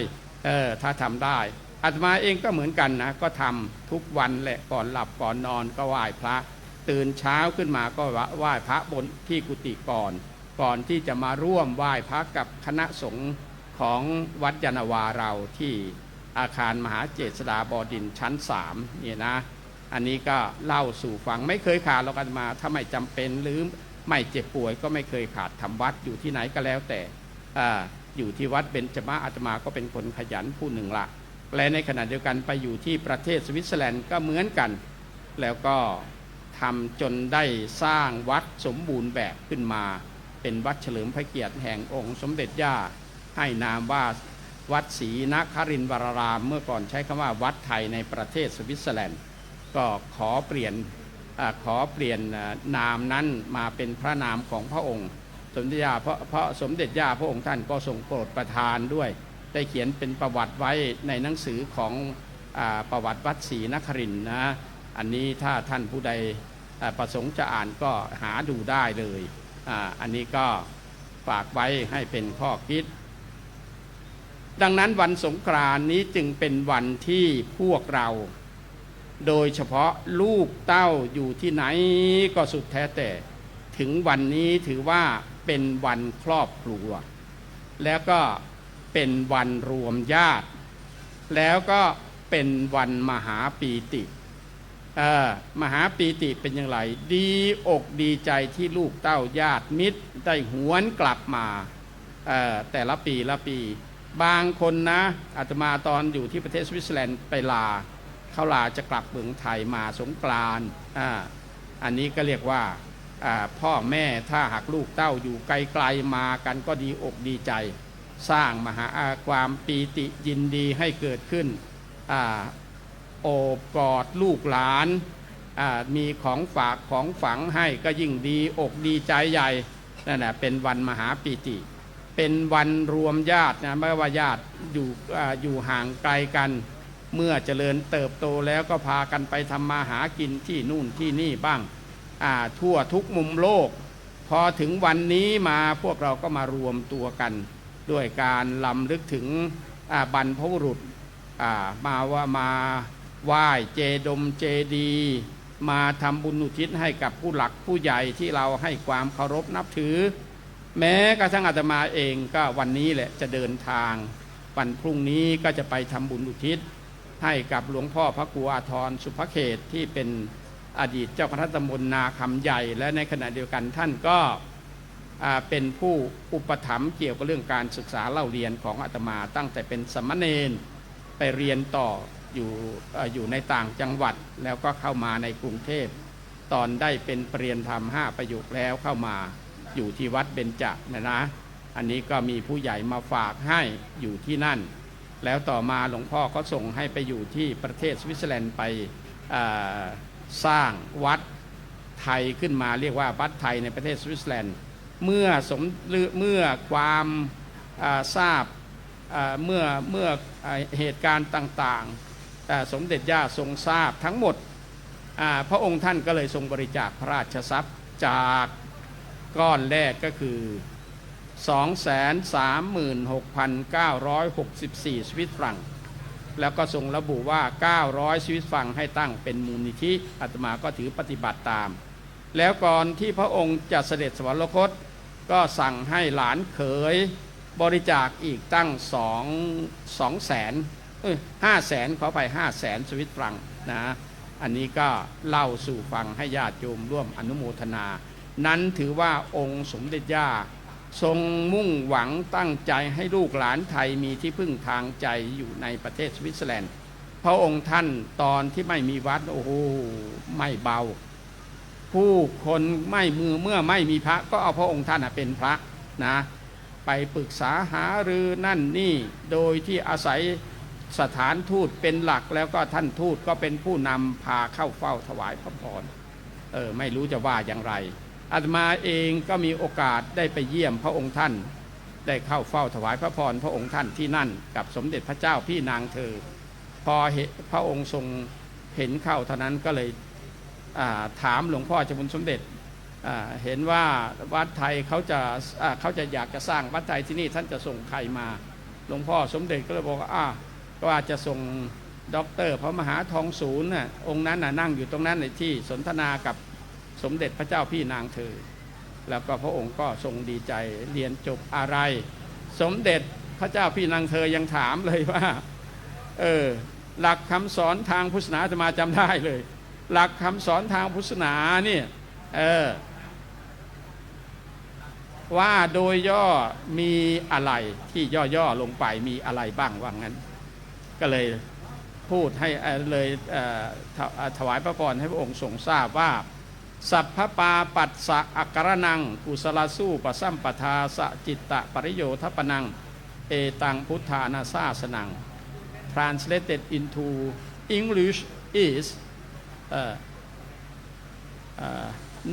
ถ้าทำได้อาตมาเองก็เหมือนกันนะก็ทำทุกวันแหละก่อนหลับก่อนนอนก็ไหว้พระตื่นเช้าขึ้นมาก็ไหว้พระบนที่กุฏิก่อนที่จะมาร่วมไหว้พระกับคณะสงฆ์ของวัดยานนาวาเราที่อาคารมหาเจษฎาบดินทร์ชั้น3เนี่ยนะอันนี้ก็เล่าสู่ฟังไม่เคยขาดเรากันมาถ้าไม่จำเป็นหรือไม่เจ็บป่วยก็ไม่เคยขาดทำวัดอยู่ที่ไหนก็แล้วแต่อยู่ที่วัดเบญจมาอาตมาก็เป็นคนขยันผู้หนึ่งละและในขณะเดียวกันไปอยู่ที่ประเทศสวิตเซอร์แลนด์ก็เหมือนกันแล้วก็ทำจนได้สร้างวัดสมบูรณ์แบบขึ้นมาเป็นวัดเฉลิมพระเกียรติแห่งองค์สมเด็จย่าให้นามว่าวัดศรีนครินทร์วรารามเมื่อก่อนใช้คำว่าวัดไทยในประเทศสวิตเซอร์แลนด์ก็ขอเปลี่ยนนามนั้นมาเป็นพระนามของพระองค์สมเด็จย่าเพราะสมเด็จย่าพระองค์ท่านก็ทรงโปรดประทานด้วยได้เขียนเป็นประวัติไว้ในหนังสือของประวัติวัดศรีนครินทร์นะอันนี้ถ้าท่านผู้ใดประสงค์จะอ่านก็หาดูได้เลยอันนี้ก็ฝากไว้ให้เป็นข้อคิดดังนั้นวันสงกรานต์นี้จึงเป็นวันที่พวกเราโดยเฉพาะลูกเต้าอยู่ที่ไหนก็สุดแท้แต่ถึงวันนี้ถือว่าเป็นวันครอบครัวแล้วก็เป็นวันรวมญาติแล้วก็เป็นวันมหาปีติมหาปีติเป็นอย่างไรดีอกดีใจที่ลูกเต้าญาติมิตรได้หวนกลับมาแต่ละปีบางคนนะอาตมาตอนอยู่ที่ประเทศสวิตเซอร์แลนด์ไปลาเขาลาจะกลับเมืองไทยมาสงกรานต์อันนี้ก็เรียกว่าพ่อแม่ถ้าหากลูกเต้าอยู่ไกลๆมากันก็ดีอกดีใจสร้างมหาความปีติยินดีให้เกิดขึ้นโอบกอดลูกหลานมีของฝากของฝังให้ก็ยิ่งดีอกดีใจใหญ่นั่นแหละเป็นวันมหาปีติเป็นวันรวมญาตินะไม่ว่าญาติอยู่ห่างไกลกันเมื่อเจริญเติบโตแล้วก็พากันไปทำมาหากินที่นู่นที่นี่บ้างทั่วทุกมุมโลกพอถึงวันนี้มาพวกเราก็มารวมตัวกัน ด้วยการลำลึกถึงบรรพบุรุษมาไหว้เจดีย์มาทำบุญอุทิศให้กับผู้หลักผู้ใหญ่ที่เราให้ความเคารพนับถือแม้กระทั่งอาตมาเองก็วันนี้แหละจะเดินทางวันพรุ่งนี้ก็จะไปทำบุญอุทิศให้กับหลวงพ่อพระครูอาทรสุภเขตที่เป็นอดีตเจ้าคณะตำบลนาคำใหญ่และในขณะเดียวกันท่านก็เป็นผู้อุปถัมภ์เกี่ยวกับเรื่องการศึกษาเล่าเรียนของอาตมาตั้งแต่เป็นสามเณรไปเรียนต่ออยู่ในต่างจังหวัดแล้วก็เข้ามาในกรุงเทพตอนได้เป็นปรริญญาธรรม5 ประโยคแล้วเข้ามาอยู่ที่วัดเบญจนะอันนี้ก็มีผู้ใหญ่มาฝากให้อยู่ที่นั่นแล้วต่อมาหลวงพ่อก็ส่งให้ไปอยู่ที่ประเทศสวิตเซอร์แลนด์ไปสร้างวัดไทยขึ้นมาเรียกว่าวัดไทยในประเทศสวิตเซอร์แลนด์เมื่อความทราบเมื่อเหตุการณ์ต่างๆสมเด็จย่าทรงทราบทั้งหมดพระองค์ท่านก็เลยทรงบริจาคพระราชทรัพย์จากก้อนแรกก็คือ 236,964 สวิสฟรังแล้วก็ทรงระบุว่า900 สวิสฟรังให้ตั้งเป็นมูลนิธิอาตมาก็ถือปฏิบัติตามแล้วก่อนที่พระองค์จะเสด็จสวรรคตก็สั่งให้หลานเขยบริจาคอีกตั้ง500,000 ขอไป500,000 สวิสฟรังนะอันนี้ก็เล่าสู่ฟังให้ญาติโยมร่วมอนุโมทนานั้นถือว่าองค์สมเด็จย่าทรงมุ่งหวังตั้งใจให้ลูกหลานไทยมีที่พึ่งทางใจอยู่ในประเทศสวิตเซอร์แลนด์พระองค์ท่านตอนที่ไม่มีวัดโอ้โหไม่เบาผู้คนไม่เมื่อไม่มีพระก็เอาพระองค์ท่านเป็นพระนะไปปรึกษาหารือนั่นนี่โดยที่อาศัยสถานทูตเป็นหลักแล้วก็ท่านทูตก็เป็นผู้นำพาเข้าเฝ้าถวายพระพรไม่รู้จะว่าอย่างไรอาตมาเองก็มีโอกาสได้ไปเยี่ยมพระองค์ท่านได้เข้าเฝ้าถวายพระพรพระองค์ท่านที่นั่นกับสมเด็จพระเจ้าพี่นางเธอพอพระองค์ทรงเห็นเข้าเท่านั้นก็เลยถามหลวงพ่อเจ้าคุณสมเด็จเห็นว่าวัดไทยเขาจะอยากจะสร้างวัดไทยที่นี่ท่านจะส่งใครมาหลวงพ่อสมเด็จก็เลยบอกว่าจะส่งด็อกเตอร์พระมหาทองศูนย์องค์นั้นนั่งอยู่ตรงนั้นในที่สนทนากับสมเด็จพระเจ้าพี่นางเธอแล้วก็พระองค์ก็ทรงดีใจเรียนจบอะไรสมเด็จพระเจ้าพี่นางเธอยังถามเลยว่าหลักคำสอนทางพุทธศาสนาอาตมาจำได้เลยหลักคำสอนทางพุทธศาสนาเนี่ยว่าโดยย่อมีอะไรที่ย่อลงไปมีอะไรบ้างว่างั้นก็เลยพูดให้เลยถวายพระพรให้พระองค์ทรงทราบว่าสัพพปาปัสสะอักกรนังกุศลสู้ปสัมปทาสจิตตปริโยทัปนังเอตังพุทธานาซาสนัง translated into English is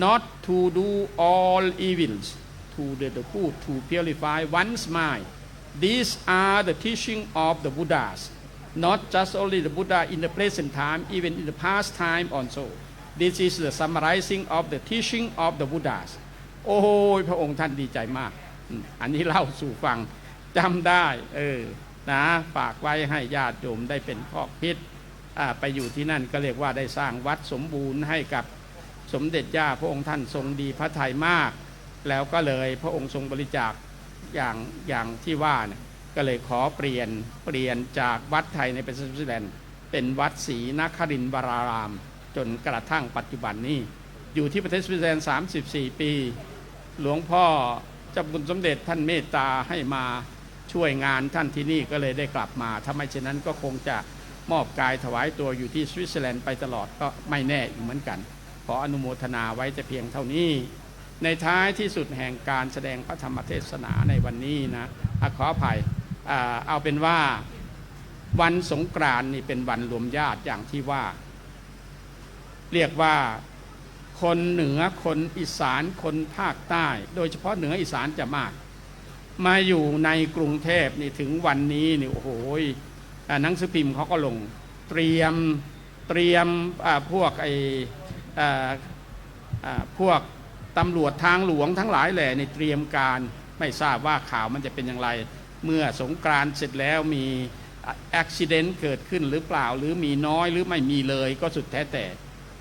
not to do all evils to the good to purify one's mind these are the teaching of the Buddhas not just only the Buddha in the present time even in the past time also This is the summarizing of the teaching of the Buddhas โอ้ยพระองค์ท่านดีใจมากอันนี้เล่าสู่ฟังจำได้นะฝากไว้ให้ญาติโยมได้เป็นข้อคิดไปอยู่ที่นั่นก็เรียกว่าได้สร้างวัดสมบูรณ์ให้กับสมเด็จย่าพระองค์ท่านทรงดีพระทัยมากแล้วก็เลยพระองค์ทรงบริจาคอย่างที่ว่าเนี่ยก็เลยขอเปลี่ยนจากวัดไทยในประเทศสวิตเซอร์แลนด์เป็นวัดศรีนครินทร์วรารามจนกระทั่งปัจจุบันนี้อยู่ที่ประเทศสวิตเซอร์แลนด์34 ปีหลวงพ่อเจ้าคุณสมเด็จท่านเมตตาให้มาช่วยงานท่านที่นี่ก็เลยได้กลับมาถ้าไม่เช่นนั้นก็คงจะมอบกายถวายตัวอยู่ที่สวิตเซอร์แลนด์ไปตลอดก็ไม่แน่อีกเหมือนกันขออนุโมทนาไว้แต่เพียงเท่านี้ในท้ายที่สุดแห่งการแสดงพระธรรมเทศนาในวันนี้นะขออภัยเอาเป็นว่าวันสงกรานต์นี่เป็นวันรวมญาติอย่างที่ว่าเรียกว่าคนเหนือคนอีสานคนภาคใต้โดยเฉพาะเหนืออีสานจะมากมาอยู่ในกรุงเทพนี่ถึงวันนี้นี่โอ้โหหนังสือพิมพ์เขาก็ลงเตรียมพวกพวกตำรวจทางหลวงทั้งหลายแหล่ในเตรียมการไม่ทราบว่าข่าวมันจะเป็นอย่างไร เมื่อสงกรานต์เสร็จแล้วมีอุบิเหตุเกิดขึ้นหรือเปล่าหรือมีน้อยหรือไม่มีเลยก็สุดแท้แต่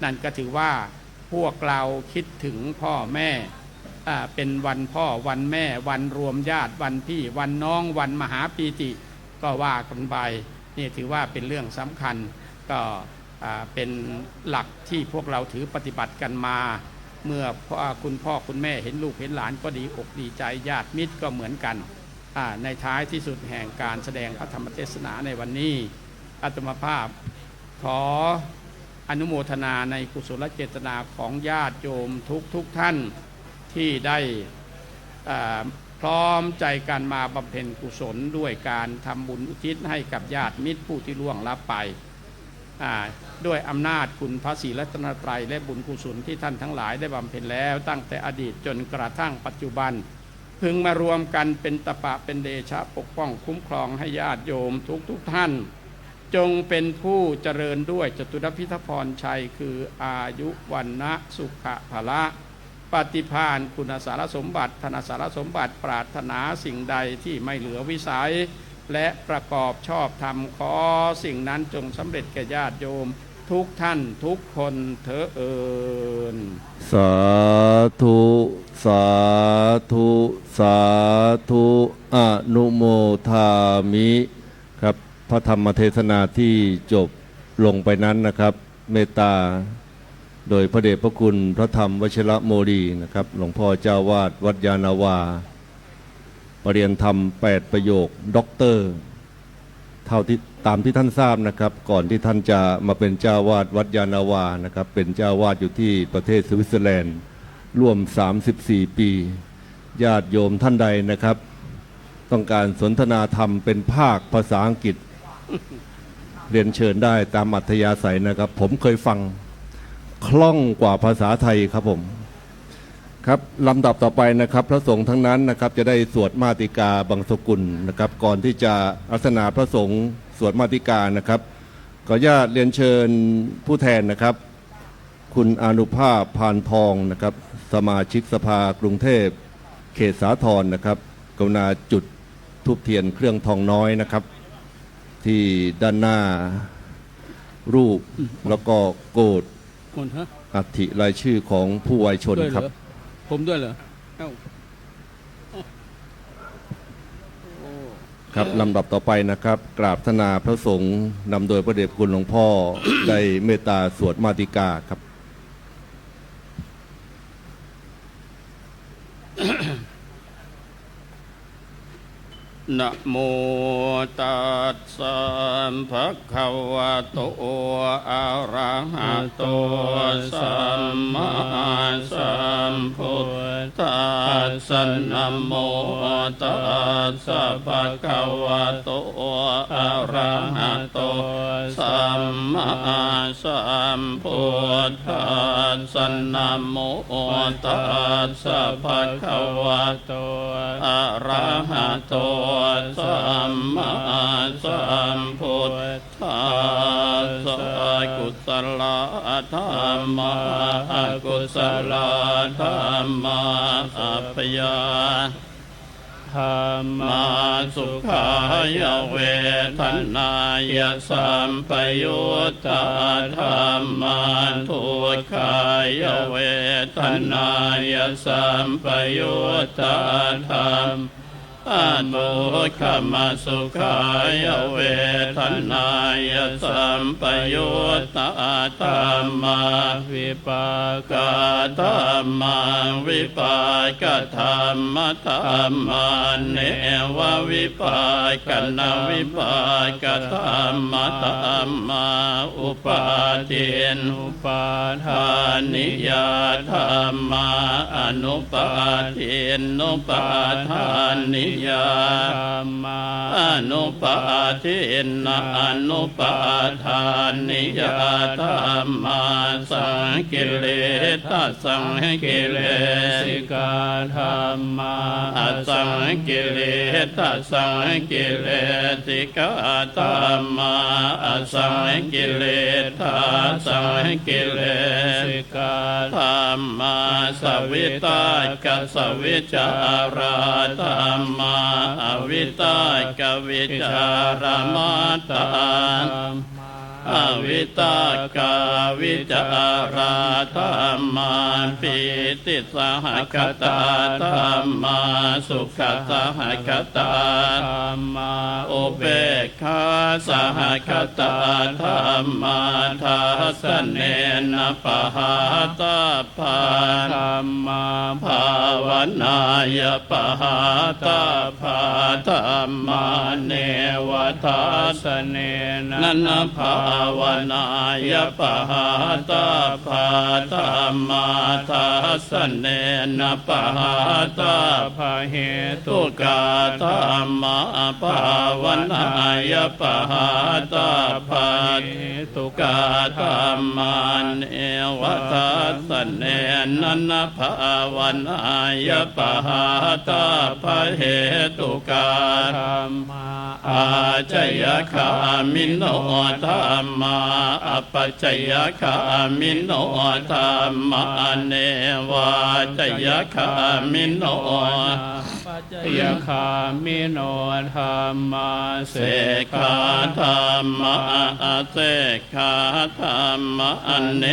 นั่นก็ถือว่าพวกเราคิดถึงพ่อแม่เป็นวันพ่อวันแม่วันรวมญาติวันพี่วันน้องวันมหาปีติก็ว่ากันไปนี่ถือว่าเป็นเรื่องสำคัญก็เป็นหลักที่พวกเราถือปฏิบัติกันมาเมื่อคุณพ่อคุณแม่เห็นลูกเห็นหลานก็ดีอกดีใจญาติมิตรก็เหมือนกันในท้ายที่สุดแห่งการแสดงพระธรรมเทศนาในวันนี้อาตมาภาพขออนุโมทนาในกุศลเจตนาของญาติโยมทุกท่านที่ได้พร้อมใจกันมาบำเพ็ญกุศลด้วยการทำบุญอุทิศให้กับญาติมิตรผู้ที่ล่วงลับไปด้วยอำนาจคุณพระศรีรัตนตรัยและบุญกุศลที่ท่านทั้งหลายได้บำเพ็ญแล้วตั้งแต่อดีตจนกระทั่งปัจจุบันพึงมารวมกันเป็นตปะเป็นเดชะปกป้องคุ้มครองให้ญาติโยมทุกท่านจงเป็นผู้เจริญด้วยจตุรพิทพรชัยคืออายุวันนะสุขภละปฏิภาณคุณสารสมบัติธนสารสมบัติปรารถนาสิ่งใดที่ไม่เหลือวิสัยและประกอบชอบธรรมขอสิ่งนั้นจงสำเร็จแก่ญาติโยมทุกท่านทุกคนเถิดสาธุสาธุสาธุอนุโมทามิครับพระธรรมเทศนาที่จบลงไปนั้นนะครับเมตตาโดยพระเดชพระคุณพระธรรมวชิรโมลีนะครับหลวงพ่อเจ้าวาดวัดยานาวาปรริยนธรรม8ประโยคด็อกเตอร์เท่าที่ตามที่ท่านทราบนะครับก่อนที่ท่านจะมาเป็นเจ้าวาดวัดยานาวานะครับเป็นเจ้าวาดอยู่ที่ประเทศสวิตเซอร์แลนด์ร่วม34ปีญาติโยมท่านใดนะครับต้องการสนทนาธรรมเป็นภาคภาษาอังกฤษเรียนเชิญได้ตามอัธยาศัยนะครับผมเคยฟังคล่องกว่าภาษาไทยครับผมครับลำดับต่อไปนะครับพระสงฆ์ทั้งนั้นนะครับจะได้สวดมาติกาบังสกุลนะครับก่อนที่จะอาสนะพระสงฆ์สวดมาติกานะครับขออนุญาตเรียนเชิญผู้แทนนะครับคุณอานุภาพพานทองนะครับสมาชิกสภากรุงเทพเขตสาทรนะครับกรุณาจุดธูปเทียนเครื่องทองน้อยนะครับที่ด้านหน้ารูปแล้วก็โกรธอัฐิรายชื่อของผู้วัยชนครับผมด้วยเหรอครับลำดับต่อไปนะครับกราบธนาพระสงฆ์นำโดยพระเดชคุณหลวงพ่อ ได้เมตตาสวดมาติกาครับนะโมตัสสะภะคะวะโตอะระหะโตสัมมาสัมพุทธัสสะนะโมตัสสะภะคะวะโตอะระหะโตสัมมาสัมพุทธัสสะนะโมตัสสะภะคะวะโตอะระหะโตสัมมาสัมพุทธัสสะกุศลธรรมะกุศลธรรมะอัปปยาธรรมาสุขายเวทนายสัมปยุตตาธรรมาทุกขายเวทนายสัมปยุตตาธรรมอนุขมาสุขายเวทนายสัมปยุตตาธรรมาวิปากธรรมาวิปากธรรมธรรมาเนววิปากนาวิปากธรรมธรรมาอุปาทินอุปาทานิยาธรรมาอนุปาทินนุปาทานิยาอนุปาทินะอนุปาทานิยาธรรมาสังกิเลสสังกิเลสิกาธรรมาสังกิเลสสังกิเลสิกาธรรมาสังกิเลสสังกิเลสิกาธรรมาสวิตากัสวิจาราธรรมา มาอวิตากวิจารมาตาอวิตากาวิจาราธรรมาปิติสหคตาธรรมาสุขสหคตาธรรมาอุเบกขาสหคตาธรรมาทัสสเนนะปะหาตาภาธรรมาภาวนายปะหาตาภาธรรมาเนวทัสสเนนะภาวนายปะหาตาภาธรรมาทัสสเนนะปะหาตาภาเหตุกาธรรมาภาวนายปะหาตาภาเหตุกาธรรมาเนวทัสสเนนะภาวนายปะหาตาภาเหตุกาธรรมาอาจยคามิโนธรรมาอัปจยคามิโนธรรมาเนวาจยคามิโนปัจจยคามิโนธรรมาเสกขาธรรมาเสกขาธรรมาเน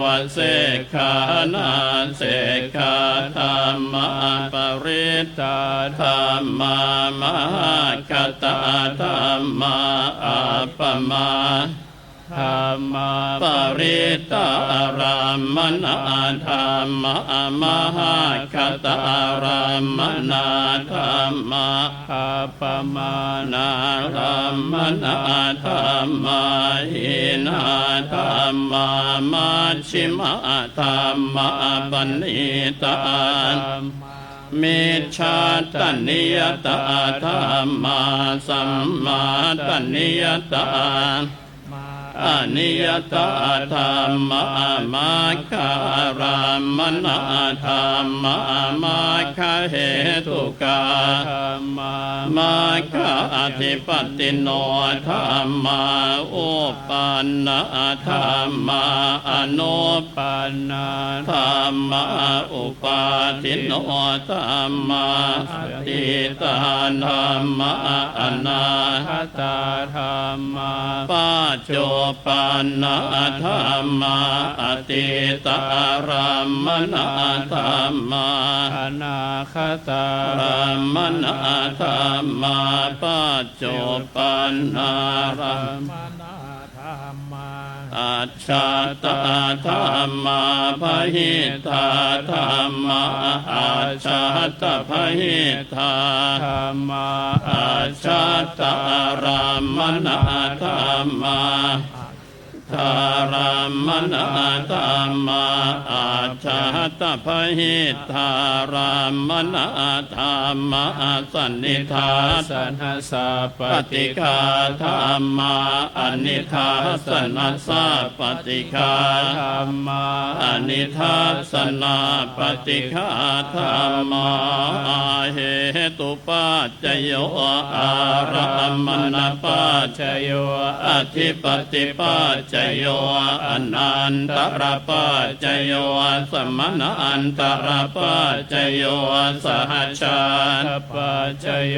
วะเสกขานาเสกขาธรรมาปริตตาธรรมามหากตาธรรมาอัปปมาธรรมาปริตารัมมนาธรรมมหาคตารัมมนาธรรมาอัปปมานารัมมนาธรรมาหินาธรรมามัชฌิมาธรรมาปณิตามิจฉาตนิยตาธรรมาสัมมาตนิยตาอนิยตาธรรมามาการามนาธรรมามาคาเหตุกาธรรมามาคาอธิปัติโนธรรมาอุปันนาธรรมาอนุปันนาธรรมาอุปาทิโนธรรมาติตาธรรมาอนาคตาธรรมาปัจโจปันนาธรรมาอติตารัมมนาธรรมาอนาคตารัมมนาธรรมาปัจโจปันนารัมมนาธรรมาอัจฉตาธรรมาพหิทาธรรมาอัจฉตพหิทาธรรมาอัจฉตารัมมนาธรรมาธารามนาธรรมาอาชาตพหิทารามนาธรรมาสันนิธาสนัสสะปฏิกาธรรมาอนิธาสนัสสะปฏิกาธรรมาอนิธาสนาปฏิกาธรรมาเหตุปัจจโยอารามณปัจจโยอธิปติปัจจโยอนันตรปัจจโยสมณอันตรปัจจโยสหชาตปัจจโย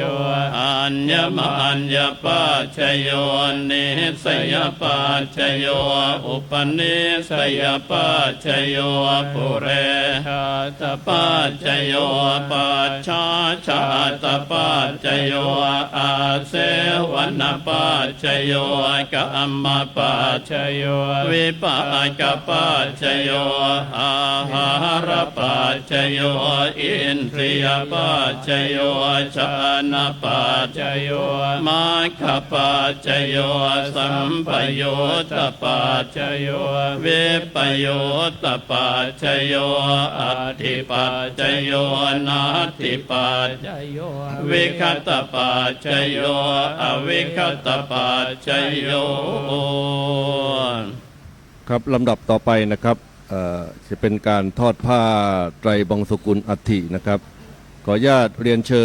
อัญญมัญญปัจจโยนิสยปัจจโยอุปนิสยปัจจโยปุเรชาตปัจจโยปัจฉาชาตปัจจโยอาเสวนปัจจโยกัมมปัจจโยวิปากปัจจโยอาหารปัจจโยอินทรียปัจจโยชานปัจจโยมัคคปัจจโยสัมปโยตปัจจโยวิปโยตปัจจโยอธิปัจจโยนาทิปัจจโยวิคตปัจจโยอวิคตปัจจโยครับลำดับต่อไปนะครับจะเป็นการทอดผ้าไตรบงสกุลอัฐินะครับขออนุญาตเรียนเชิ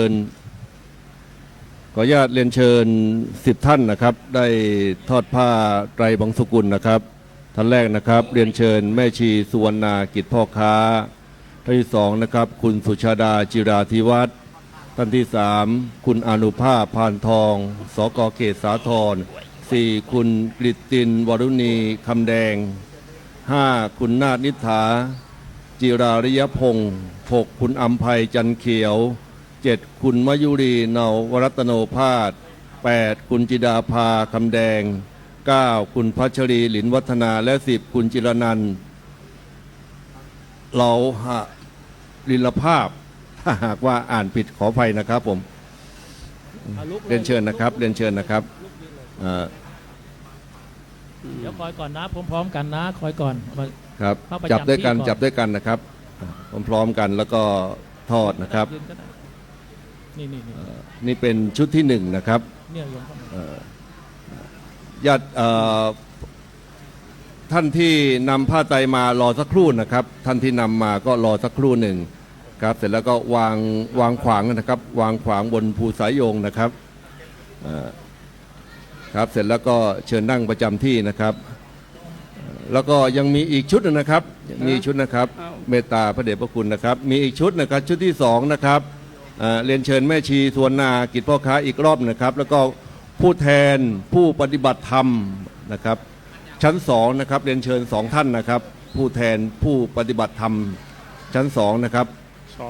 ญ10ท่านนะครับได้ทอดผ้าไตรบงสกุลนะครับท่านแรกนะครับเรียนเชิญแม่ชีสุวรรณากิจพ่อค้าท่านที่2นะครับคุณสุชาดาจิราธิวัฒน์ ท่านที่สามคุณอานุภาพพานทองสกเขตสาทรสี่คุณกฤตินวรุณีคำแดงห้าคุณนาฏนิษฐาจิราริยพงศ์หกคุณอัมภัยจันเขียวเจ็ดคุณมยุรีเนาวรัตโนภาสแปดคุณจิดาภาคำแดงเก้าคุณพัชรีหลินวัฒนาและสิบคุณจิรนันท์เราหะลิลภาพถ้าหากว่าอ่านผิดขออภัยนะครับผมเรียนเชิญนะครับเรียนเชิญนะครับ เดี๋ยวคอยก่อนนะพร้อมๆกันนะคอยก่อน ครับ เข้าประ จับ จำ ด้วยกัน ที่ก่อน จับด้วยกันนะครับพร้อมๆกันแล้วก็ทอดนะครับ ยืก็ได้นี่นี่นี่ นี่เป็นชุดที่หนึ่งนะครับ เนี่ยโยมเข้ามา ญาติท่านที่นำผ้าไตรมารอสักครู่นะครับ ท่านที่นำมาก็รอสักครู่หนึ่งครับเสร็จแล้วก็วางขวางนะครับ วางขวางบนภูสายโยงนะครับครับเสร็จแล้วก็เชิญนั่งประจำที่นะครับ แล้วก็ยังมีอีกชุดหนึงนะครับมีอีกชุดนะครับเมตตาพระเดชพระคุณนะครับ มีอีกชุดนะครับชุดที่สองนะครับเรียนเชิญแม่ชีสวนนากิจพ่อค้าอีกรอบนะครับ แล้วก็ผู้แทนผู้ปฏิบัติธรรมนะครับชั้นสองนะครับเรียนเชิญสองท่านนะครับ ผู้แทนผู้ปฏิบัติธรรมชั้นสองนะครับ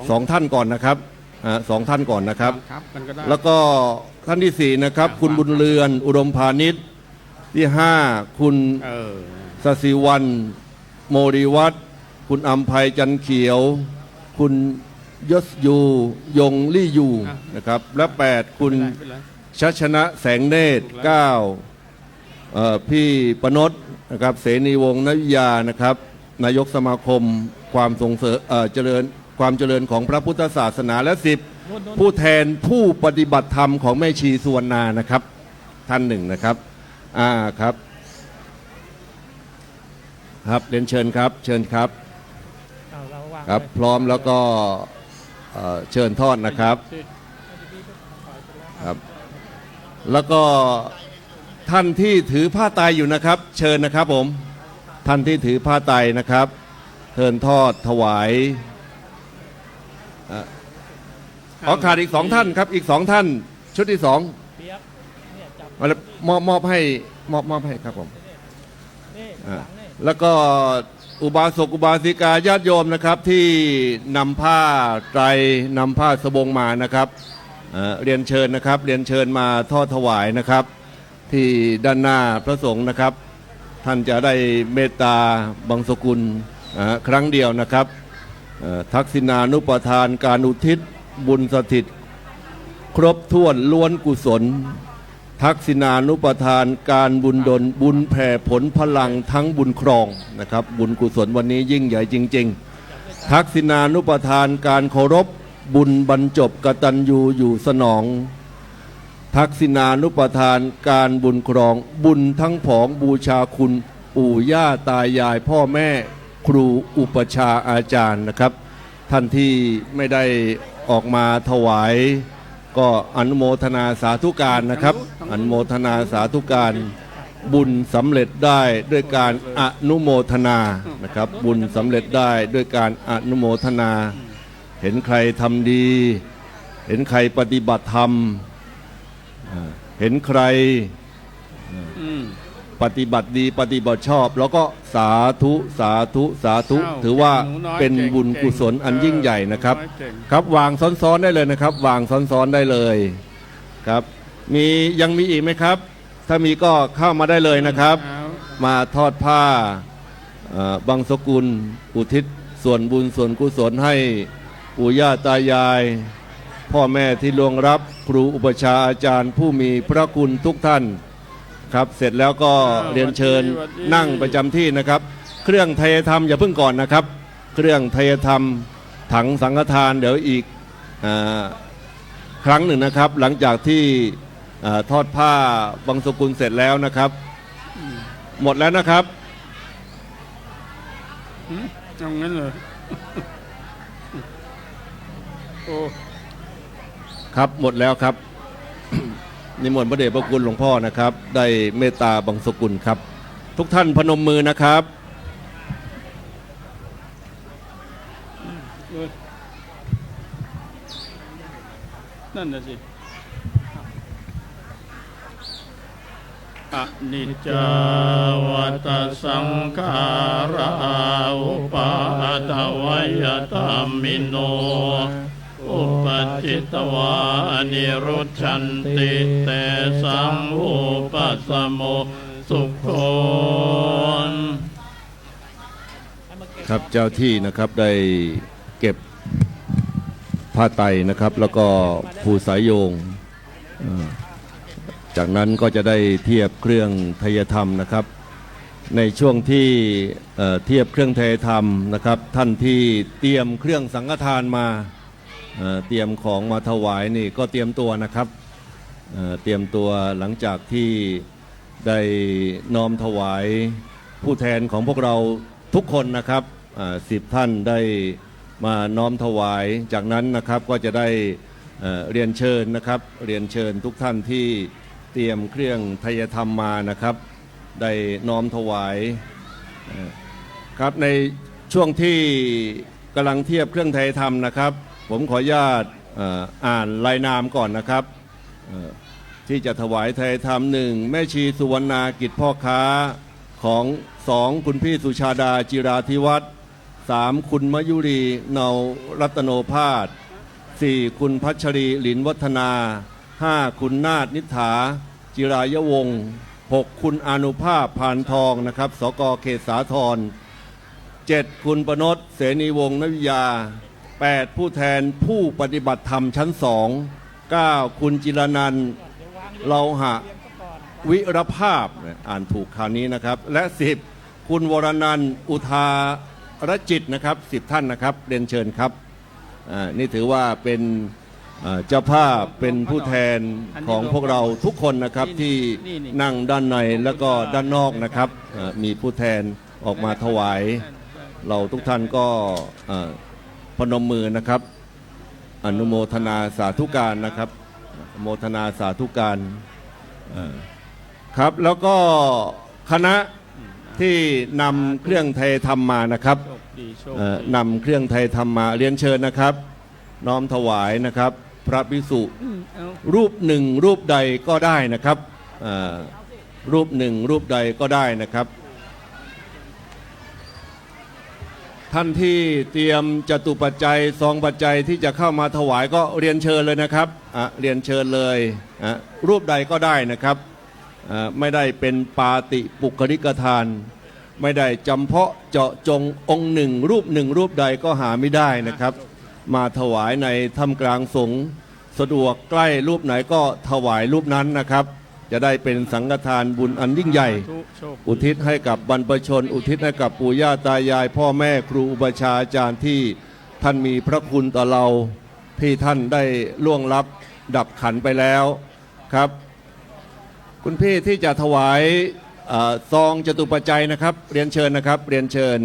สองท่านก่อนนะครับสองท่านก่อนนะครับ ครับกันก็ได้ แล้วก็ท่านที่สี่นะครับคุณบุญเรือนอุดมพาณิชย์ที่ห้าคุณ สศิวันโมริวัฒน์คุณอัมภัยจันเขียว คุณยศยูยงลี่ยูนะครับและ8คุณชัชนะแสงเนตร9พี่ปนดนะครับเสนีวงศ์นวิยานะครับนายกสมาคมความส่งเสริมเจริญของพระพุทธศาสนาและ10ผู้แทนผู้ปฏิบัติธรรมของแม่ชีสุวรรณานะครับท่านหนึ่งนะครับครับครับเรียนเชิญครับเชิญครับ เอาเราวาง ครับพร้อมแล้วก็เชิญทอดนะครับครับแล้วก็ท่านที่ถือผ้าไตรอยู่นะครับ เชิญนะครับผมท่านที่ถือผ้าไตรนะครับเชิญทอดถวายขาดอีกสองท่านครับอีกสองท่านชุดที่สอง เปียกเนี่ยจับ มอบให้ครับผม นี่ อ่า หลังนี่ แล้วก็อุบาสกอุบาสิกาญาติโยมนะครับที่นำผ้าไตรนำผ้าสบงมานะครับเรียนเชิญนะครับเรียนเชิญมาทอดถวายนะครับ ที่ด้านหน้าพระสงฆ์นะครับ ท่านจะได้เมตตาบังสกุลครั้งเดียวนะครับทักษิณานุปทานการอุทิศบุญสถิตครบถ้วนล้วนกุศล ทักษิณานุปทานการบุญดลบุญแผ่ผลพลังทั้งบุญครองนะครับบุญกุศลวันนี้ยิ่งใหญ่จริงๆทักษิณานุปทานการเคารพบุญบรรจบกตัญญูอยู่สนองทักษิณานุปทานการบุญครองบุญทั้งผองบูชาคุณปู่ย่าตายายพ่อแม่ครูอุปชาอาจารย์นะครับท่านที่ไม่ได้ออกมาถวายก็อนุโมทนาสาธุการนะครับอนุโมทนาสาธุการบุญสำเร็จได้ด้วยการอนุโมทนานะครับบุญสำเร็จได้ด้วยการอนุโมทนา เห็นใครทำดี เห็นใครปฏิบัติธรรมเห็นใครปฏิบัติดีปฏิบัติชอบ แล้วก็สาธุสาธุสาธุถือว่าเป็นบุญกุศลอันยิ่งใหญ่นะครับครับวางซ้อนๆได้เลยนะครับวางซ้อนๆได้เลยครับยังมีอีกไหมครับ ถ้ามีก็เข้ามาได้เลยนะครับ มาทอดผ้าบังสกุลอุทิศส่วนบุญส่วนกุศลให้ปู่ย่าตายายพ่อแม่ที่ล่วงรับครูอุปชฌาย์อาจารย์ผู้มีพระคุณทุกท่านครับเสร็จแล้วก็เรียนเชิญนั่งประจำที่นะครับเครื่องไทยธรรมอย่าเพิ่งก่อนนะครับเครื่องไทยธรรมถังสังฆทานเดี๋ยวอีกครั้งหนึ่งนะครับหลังจากที่ทอดผ้าบังสกุลเสร็จแล้วนะครับหมดแล้วนะครับ เอางั้นเลย โอ้ ครับหมดแล้วครับ นิมนต์พระเดชพระคุณหลวงพ่อนะครับได้เมตตาบังสกุลครับทุกท่านพนมมือนะครับ นั่นน่ะสิอนิจจาวัตสังขาราอุปาทวยธรรมิโนอุปจิตวานิรุชชันติเตสังอุปสมโมสุขโข ครับเจ้าที่นะครับได้เก็บผ้าไตรนะครับแล้วก็ภูสายโยงจากนั้นก็จะได้เทียบเครื่องไทยธรรมนะครับในช่วงที่เทียบเครื่องไทยธรรมนะครับท่านที่เตรียมเครื่องสังฆทานมาเตรียมของมาถวายนี่ก็เตรียมตัวนะครับเตรียมตัวหลังจากที่ได้น้อมถวายผู้แทนของพวกเราทุกคนนะครับ10 ท่านได้มาน้อมถวายจากนั้นนะครับก็จะได้เรียนเชิญนะครับเรียนเชิญทุกท่านที่เตรียมเครื่องไทยธรรมมานะครับได้น้อมถวายครับในช่วงที่กำลังเทียบเครื่องไทยธรรมนะครับผมขออนุญาตอ่านรายนามก่อนนะครับที่จะถวายไทยธรรม1แม่ชีสุวรรณากิจพ่อค้าของ2คุณพี่สุชาดาจิราธิวัฒน์3คุณมยุรีเนารัตโนภาส4คุณพัชรีหลินวัฒนา5คุณนาฏนิษฐาจิรายวงศ์6คุณอานุภาพพานทองนะครับสกเขตสาธร7คุณประนตเสนีวงศ์นวิยา8ผู้แทนผู้ปฏิบัติธรรมชั้น2 9คุณจิรนันท์เลาหะวิรภาพอ่านถูกคราวนี้นะครับและ10คุณวรนันท์อุทารจิตนะครับ10 ท่านนะครับเรียนเชิญครับนี่ถือว่าเป็นเจ้าภาพเป็นผู้แทนของพวกเราทุกคนนะครับที่นั่งด้านในแล้วก็ด้านนอกนะครับมีผู้แทนออกมาถวายเราทุกท่านก็พนมมือนะครับอนุโมทนาสาธุการนะครับโมทนาสาธุการครับแล้วก็คณะที่นำเครื่องไทยธรรมมานะครับนำเครื่องไทยธรรมมาเรียนเชิญนะครับน้อมถวายนะครับพระภิกษุรูปหนึ่งรูปใดก็ได้นะครับรูปหนึ่งรูปใดก็ได้นะครับท่านที่เตรียมจตุปัจจัยซองปัจจัยที่จะเข้ามาถวายก็เรียนเชิญเลยนะครับเรียนเชิญเลยรูปใดก็ได้นะครับไม่ได้เป็นปาติปุคลิกทานไม่ได้จำเพาะเจาะจงองค์หนึ่งรูปใดก็หาไม่ได้นะครับมาถวายในถ้ำกลางสงฆ์สะดวกใกล้รูปไหนก็ถวายรูปนั้นนะครับจะได้เป็นสังฆทานบุญอันยิ่งใหญ่อุทิศให้กับบรรพชนอุทิศให้กับปู่ย่าตายายพ่อแม่ครูอุปชาอาจารย์ที่ท่านมีพระคุณต่อเราที่ท่านได้ล่วงลับดับขันไปแล้วครับคุณพี่ที่จะถวายซองจตุปัจจัยนะครับเรียนเชิญนะครับเรียนเชิญ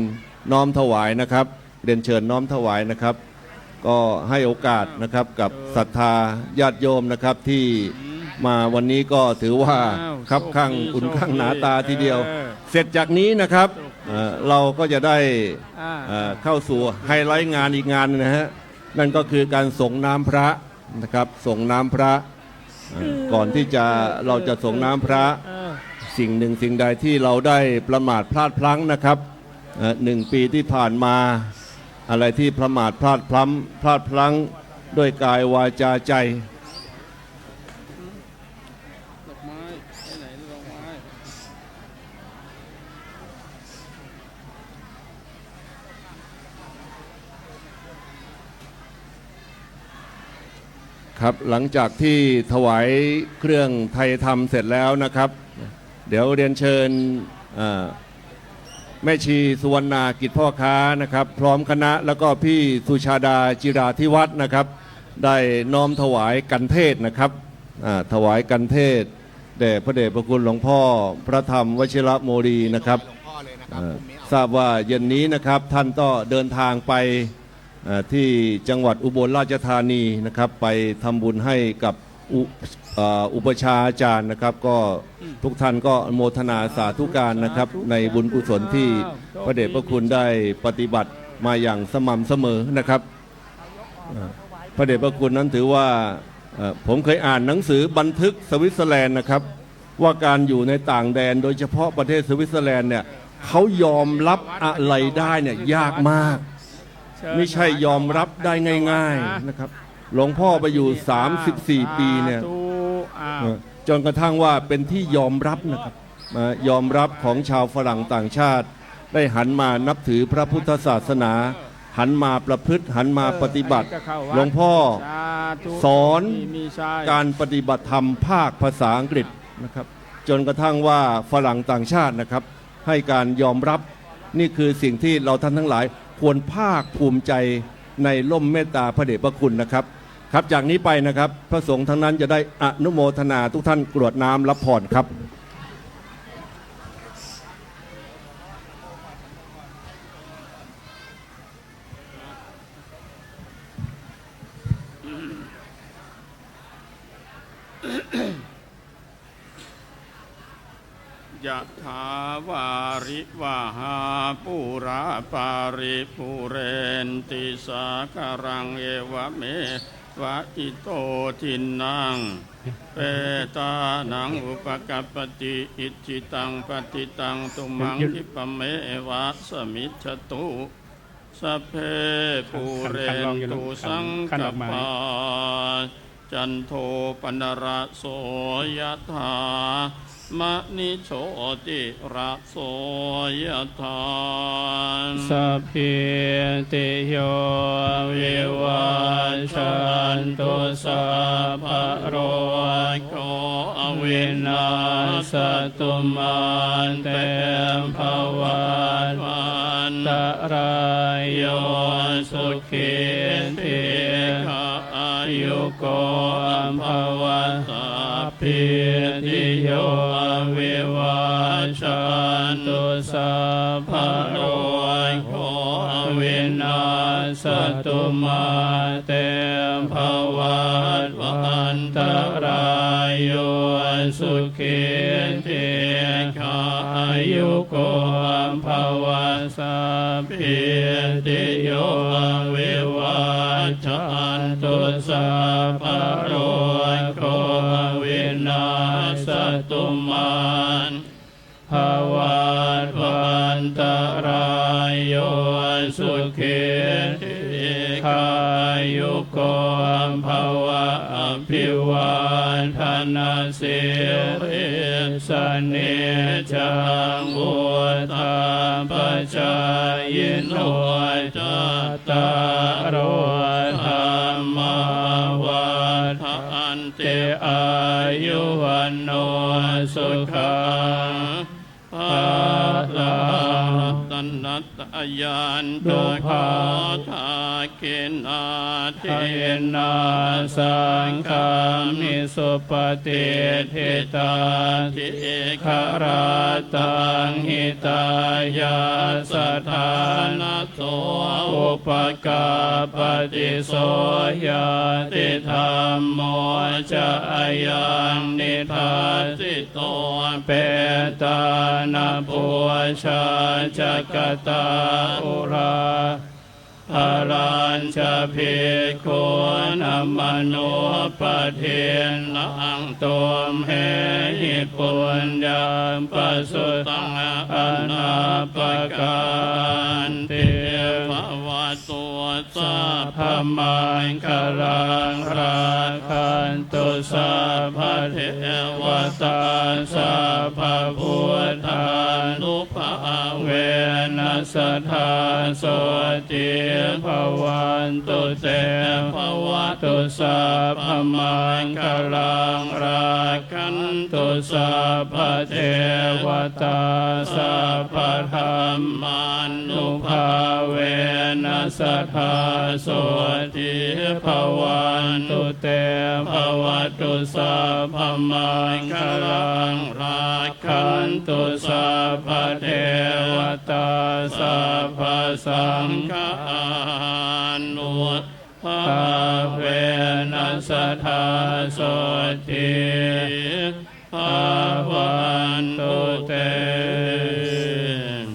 น้อมถวายนะครับเรียนเชิญน้อมถวายนะครับก็ให้โอกาสนะครับกับศรัทธาญาติโยมนะครับที่มาวันนี้ก็ถือว่าคับข้างอุ่นข้างหนาตาทีเดียวเสร็จจากนี้นะครับเราก็จะได้เข้าสู่ไฮไลท์งานอีกงานนะฮะนั่นก็คือการส่งน้ำพระนะครับส่งน้ำพระก่อนที่เราจะส่งน้ำพระสิ่งหนึ่งสิ่งใดที่เราได้ประมาทพลาดพลั้งนะครับ1 ปีที่ผ่านมาอะไรที่ประมาทพลาดพลั้งด้วยกายวาจาใจดอกไม้ไปไหนดอกไม้ครับหลังจากที่ถวายเครื่องไทยธรรมเสร็จแล้วนะครับเดี๋ยวเรียนเชิญแม่ชีสุวรรณากิจพ่อค้านะครับพร้อมคณะแล้วก็พี่สุชาดาจิราธิวัฒน์นะครับได้น้อมถวายกันเทศนะครับถวายกันเทศแด่พระเดชพระคุณหลวงพ่อพระธรรมวชิรโมลีนะครับทราบว่าเย็นนี้นะครับท่านก็เดินทางไปที่จังหวัดอุบลราชธานีนะครับไปทำบุญให้กับอุปชาอาจารย์นะครับก็ทุกท่านก็โมทนาสาธุการนะครับในบุญกุศลที่พระเดชพระคุณได้ปฏิบัติมาอย่างสม่ำเสมอนะครับพระเดชพระคุณนั้นถือว่า ผมเคยอ่านหนังสือบันทึกสวิตเซอร์แลนด์นะครับว่าการอยู่ในต่างแดนโดยเฉพาะประเทศสวิตเซอร์แลนด์เนี่ยเขายอมรับอะไรได้เนี่ยยากมากไม่ใช่ยอมรับได้ง่ายๆนะครับหลวงพ่อไปอยู่34 ปีเนี่ยจนกระทั่งว่าเป็นที่ยอมรับนะครับยอมรับของชาวฝรั่งต่างชาติได้หันมานับถือพระพุทธศาสนาหันมาประพฤติหันมาปฏิบัติหลวงพ่อสอนการปฏิบัติธรรมภาคภาษาอังกฤษนะครับจนกระทั่งว่าฝรั่งต่างชาตินะครับให้การยอมรับนี่คือสิ่งที่เราท่านทั้งหลายควรภาคภูมิใจในร่มเมตตาพระเดชพระคุณนะครับครับจากนี้ไปนะครับพระสงฆ์ทั้งนั้นจะได้อนุโมทนาทุกท่านกรวดน้ำรับพรครับยะถาวาริวาหาปุราปาริปุเรนติสาคารังเอวะเมวะอิโตทินังเปตานังอุปกัปปติอิจิตังปฏิตังตุมังคิปะเมวะสมิจฉตุสัพเพปุเรนตุสังกปาจันโทปนระโสยถามะนิโชติระโสยถาสัพพิติโยวิวัชชันตุสัพพะโรโควินาศตุมาเตภวันตรายโยสุขิติอายุโกภวสัพพิติโยวิวัชชันตุสัพพะโรโควินาศตุมาเตภวันตรายโยสุขิติขายุโกภวสัพพิติโยวิวัชชันตุสัพพะโรโควินาศตุมาภวันตรายโยสุขิติขายุโกภวะอภิวาทนาสิริสเนจังวุฒาปจายโนจัตตารโอธรรมวัฏอันเตอายุวันโนสุขังภาลังตันนัตยานตุภาทาเกนาเทนาสังฆามิสุปฏิทิตาทิคาราตังหิตายาสถานะโสอุปกาปฏิโสยติธรรมโมจะอายังนิทาสิโตเปตานาปุชาจักตาอุราอารัญจะภิกขุนัมมโนปะเทนังตมเหหิปุญญาปสุตังอนาปการติภวตัวสัพพมังคลังราคันตุสัพพเทวตาสัพพพุทธานุภาเวนัสธาโสติภวันตุเตภวตุสัพพมังคลังราคันตุสัพพเทวตาสัพพธรรมานุภาเวนัสธาโสติภวันตุเตภวตุสัพพมังคลังราคันตุสัพพเทวตาสัพพสังฆานุภาเวนัสธาโสติภวันตุเต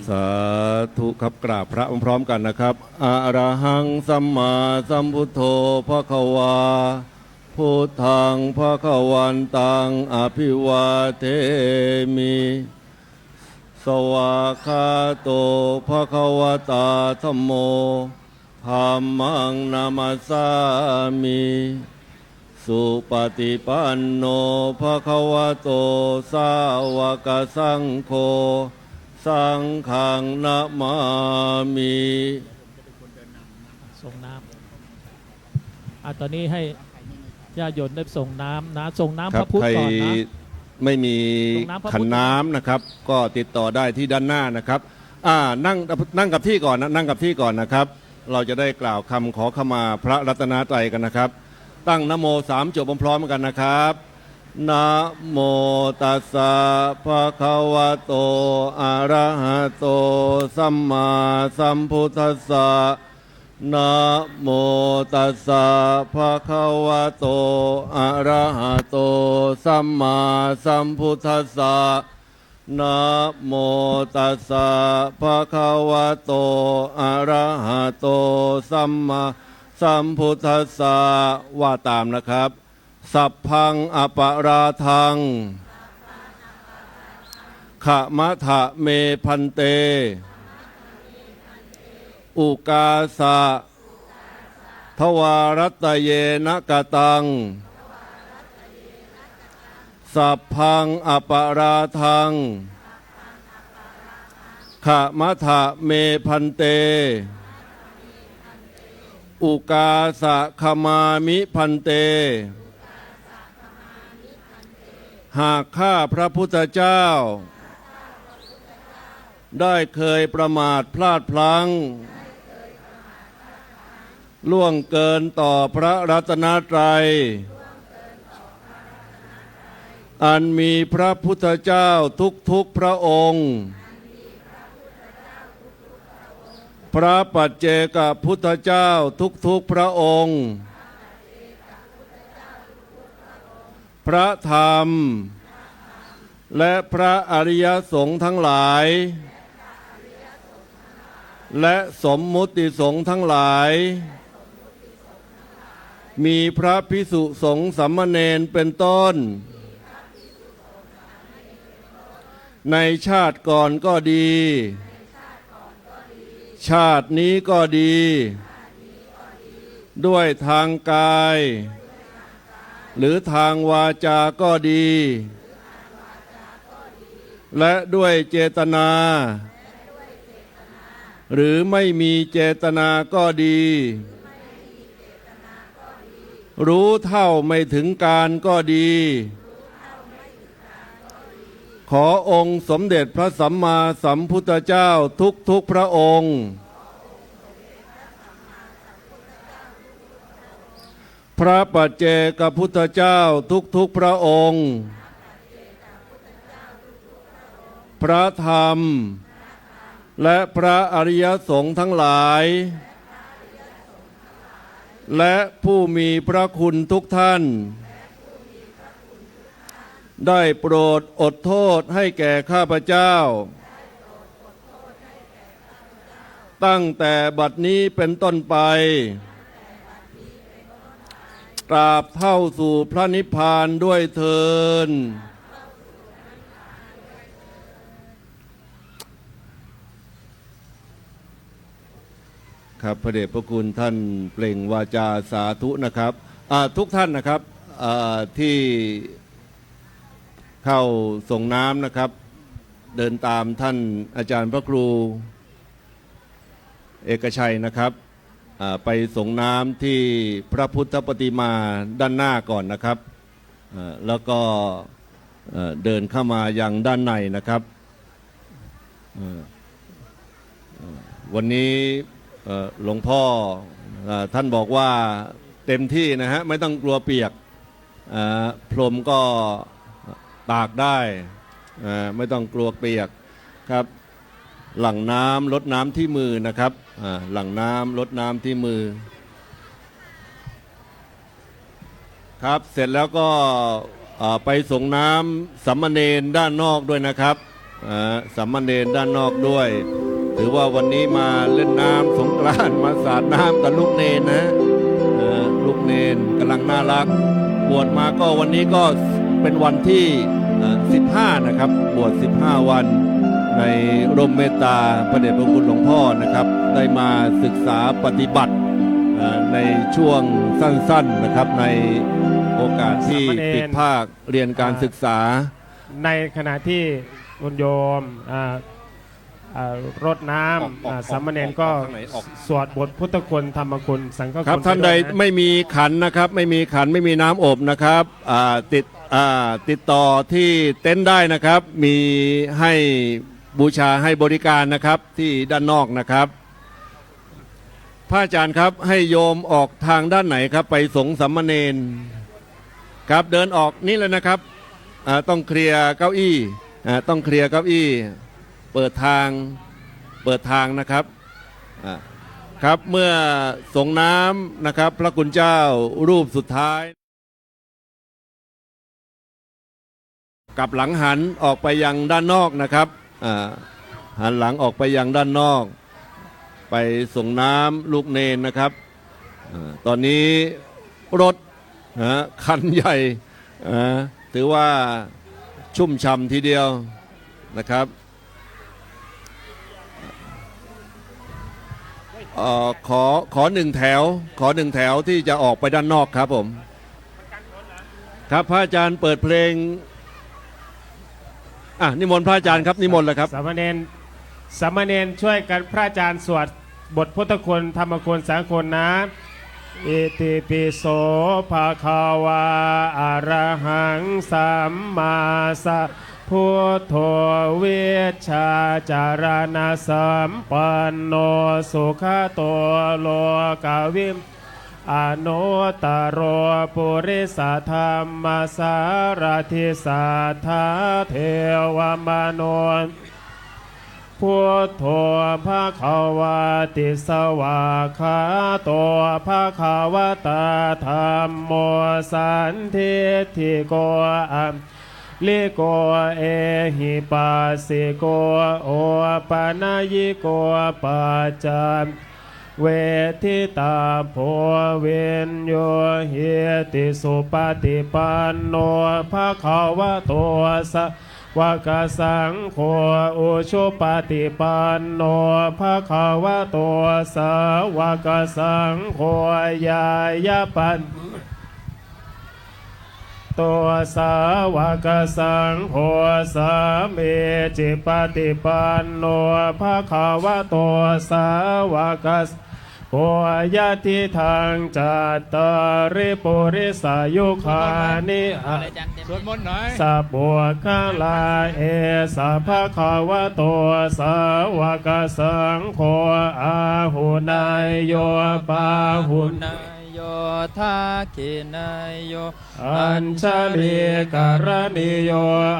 สาธุครับกราบพระพร้อมๆกันนะครับอะระหังสัมมาสัมพุทโธภควา พุทธังภวันตังอภิวาเทมิสวากขาโตภควตาธัมโมธัมมังนามัสสามิสุปฏิปันโนภควโตสาวกสังโฆสังฆังนะมามิ ส่งน้ำตอนนี้ให้ญาติโยมได้ส่งน้ำนะส่งน้ำ ค พ รับ ระพุทธ ใคร ก่อนนะ ไม่มี ส่งน้ำพระพุทธ ขันน้ำนะครับ ก็ติดต่อได้ที่ด้านหน้านะครับนั่งกับที่ก่อนนะนั่งกับที่ก่อนนะครับ เราจะได้กล่าวคำขอขมาพระรัตนตรัยกันนะครับ ตั้งนะโม3 จบพร้อมๆกันนะครับนะโมตัสสะภะคะวะโตอะระหะโตสัมมาสัมพุทธัสสะนะโมตัสสะภะคะวะโตอะระหะโตสัมมาสัมพุทธัสสะนะโมตัสสะภะคะวะโตอะระหะโตสัมมาสัมพุทธัสสะว่าตามนะครับสัพพังอปราทังขะมะทะเมพันเตอุกาสะทวารัตเยนะกตังสัพพังอปราทังขะมะทะเมพันเตอุกาสะขมามิพันเตหากข้าพระพุทธเจ้าได้เคยประมาทพลาดพลั้งล่วงเกินต่อพระรัตนตรัยอันมีพระพุทธเจ้าทุกพระองค์พระปัจเจกพุทธเจ้าทุกพระองค์พระธรรมและพระอริยสงฆ์ทั้งหลายและสมมุติสงฆ์ทั้งหลายมีพระภิกษุสงฆ์สามเณรเป็นต้นในชาติก่อนก็ดีชาตินี้ก็ดีด้วยทางกายหรือทางวาจาก็ดีและด้วยเจตนาหรือไม่มีเจตนาก็ดีรู้เท่าไม่ถึงการก็ดีขอองค์สมเด็จพระสัมมาสัมพุทธเจ้าทุกพระองค์พระปัจเจกพุทธเจ้าทุกพระองค์พระธรรมและพระอริยสงฆ์ทั้งหลายและผู้มีพระคุณทุกท่านได้โปรดอดโทษให้แก่ข้าพเจ้าตั้งแต่บัดนี้เป็นต้นไปตราบเท่าสู่พระนิพพานด้วยเถิดครับพระเดชพระคุณท่านเปล่งวาจาสาธุนะครับทุกท่านนะครับที่เข้าส่งน้ำนะครับเดินตามท่านอาจารย์พระครูเอกชัยนะครับไปส่งน้ำที่พระพุทธปฏิมาด้านหน้าก่อนนะครับแล้วก็เดินเข้ามายังด้านในนะครับวันนี้หลวงพ่อท่านบอกว่าเต็มที่นะฮะไม่ต้องกลัวเปียกพรมก็ตากได้ไม่ต้องกลัวเปียกครับหลั่งน้ำลดน้ำที่มือนะครับหลั่งน้ำลดน้ำที่มือครับเสร็จแล้วก็ไปส่งน้ำสามเณรด้านนอกด้วยนะครับสามเณรด้านนอกด้วยถือว่าวันนี้มาเล่นน้ำสงกรานต์มาสาดน้ำกับลูกเนรนะลูกเนร ณกำลังน่ารักบวชมาก็วันนี้ก็เป็นวันที่15นะครับบวช15 วันในร่มเมตตาพระเดชพระคุณหลวงพ่อนะครับได้มาศึกษาปฏิบัติในช่วงสั้นๆนะครับในโอกาสที่ปิดภาคเรียนการศึกษาในขณะที่คุณโยมรดน้ำสามเณรก็สวดบทพุทธคุณธรรมคุณสังฆคุณครับท่านใดไม่มีขันนะครับไม่มีขันไม่มีน้ำอบนะครับติดต่อที่เต็นท์ได้นะครับมีให้บูชาให้บริการนะครับที่ด้านนอกนะครับพระอาจารย์ครับให้โยมออกทางด้านไหนครับไปสงฆ์สามเณรครับเดินออกนี่เลยนะครับต้องเคลียร์เก้าอี้ต้องเคลียร์เก้าอี้เปิดทางนะครับครับเมื่อสงน้ำนะครับพระคุณเจ้ารูปสุดท้ายกับหลังหันออกไปยังด้านนอกนะครับหันหลังออกไปยังด้านนอกไปส่งน้ำลูกเนนนะครับตอนนี้รถคันใหญ่ถือว่าชุ่มฉ่ำทีเดียวนะครับขอหนึ่งแถวที่จะออกไปด้านนอกครับผมครับพระอาจารย์เปิดเพลงนิมนต์พระอาจารย์ครับนิมนต์เลยครับสามเณรช่วยกันพระอาจารย์สวดบทพุทธคุณธรรมคุณสังฆคุณนะอิติปิโสภะคะวาอะระหังสัมมาสัมพุทโธเวชชาจารณะสัมปันโนสุขโตโลกวิมอนุตตรปุริสธรรมสารทิสัทธาเทวมนุษย์พุทโธภะคะวะติสวากขาโตภะคะวะตาธัมโมสันทิฏฐิโกอัมลิโกเอหิปัสสิโกโอปะนะยิโกปัจจัมเวทิตาโพเวนโยเฮติสุปฏิปันโนภะคะวะโตสวากสังโฆอุชุปฏิปันโนภะคะวะโตสาวกสังโฆยายาปันตัวสาวกสังโฆสามีจิปฏิปันโนภะคะวะโตสาวกโพยติทางจัตตาริปุริสายุคานิสวดมนต์หน่อยสัพพุคาลาเอสัพพะคะวะโตสาวกสังโฆอาหุนายโยปาหุนโยทาคินายโยอัญชลีกรณิโย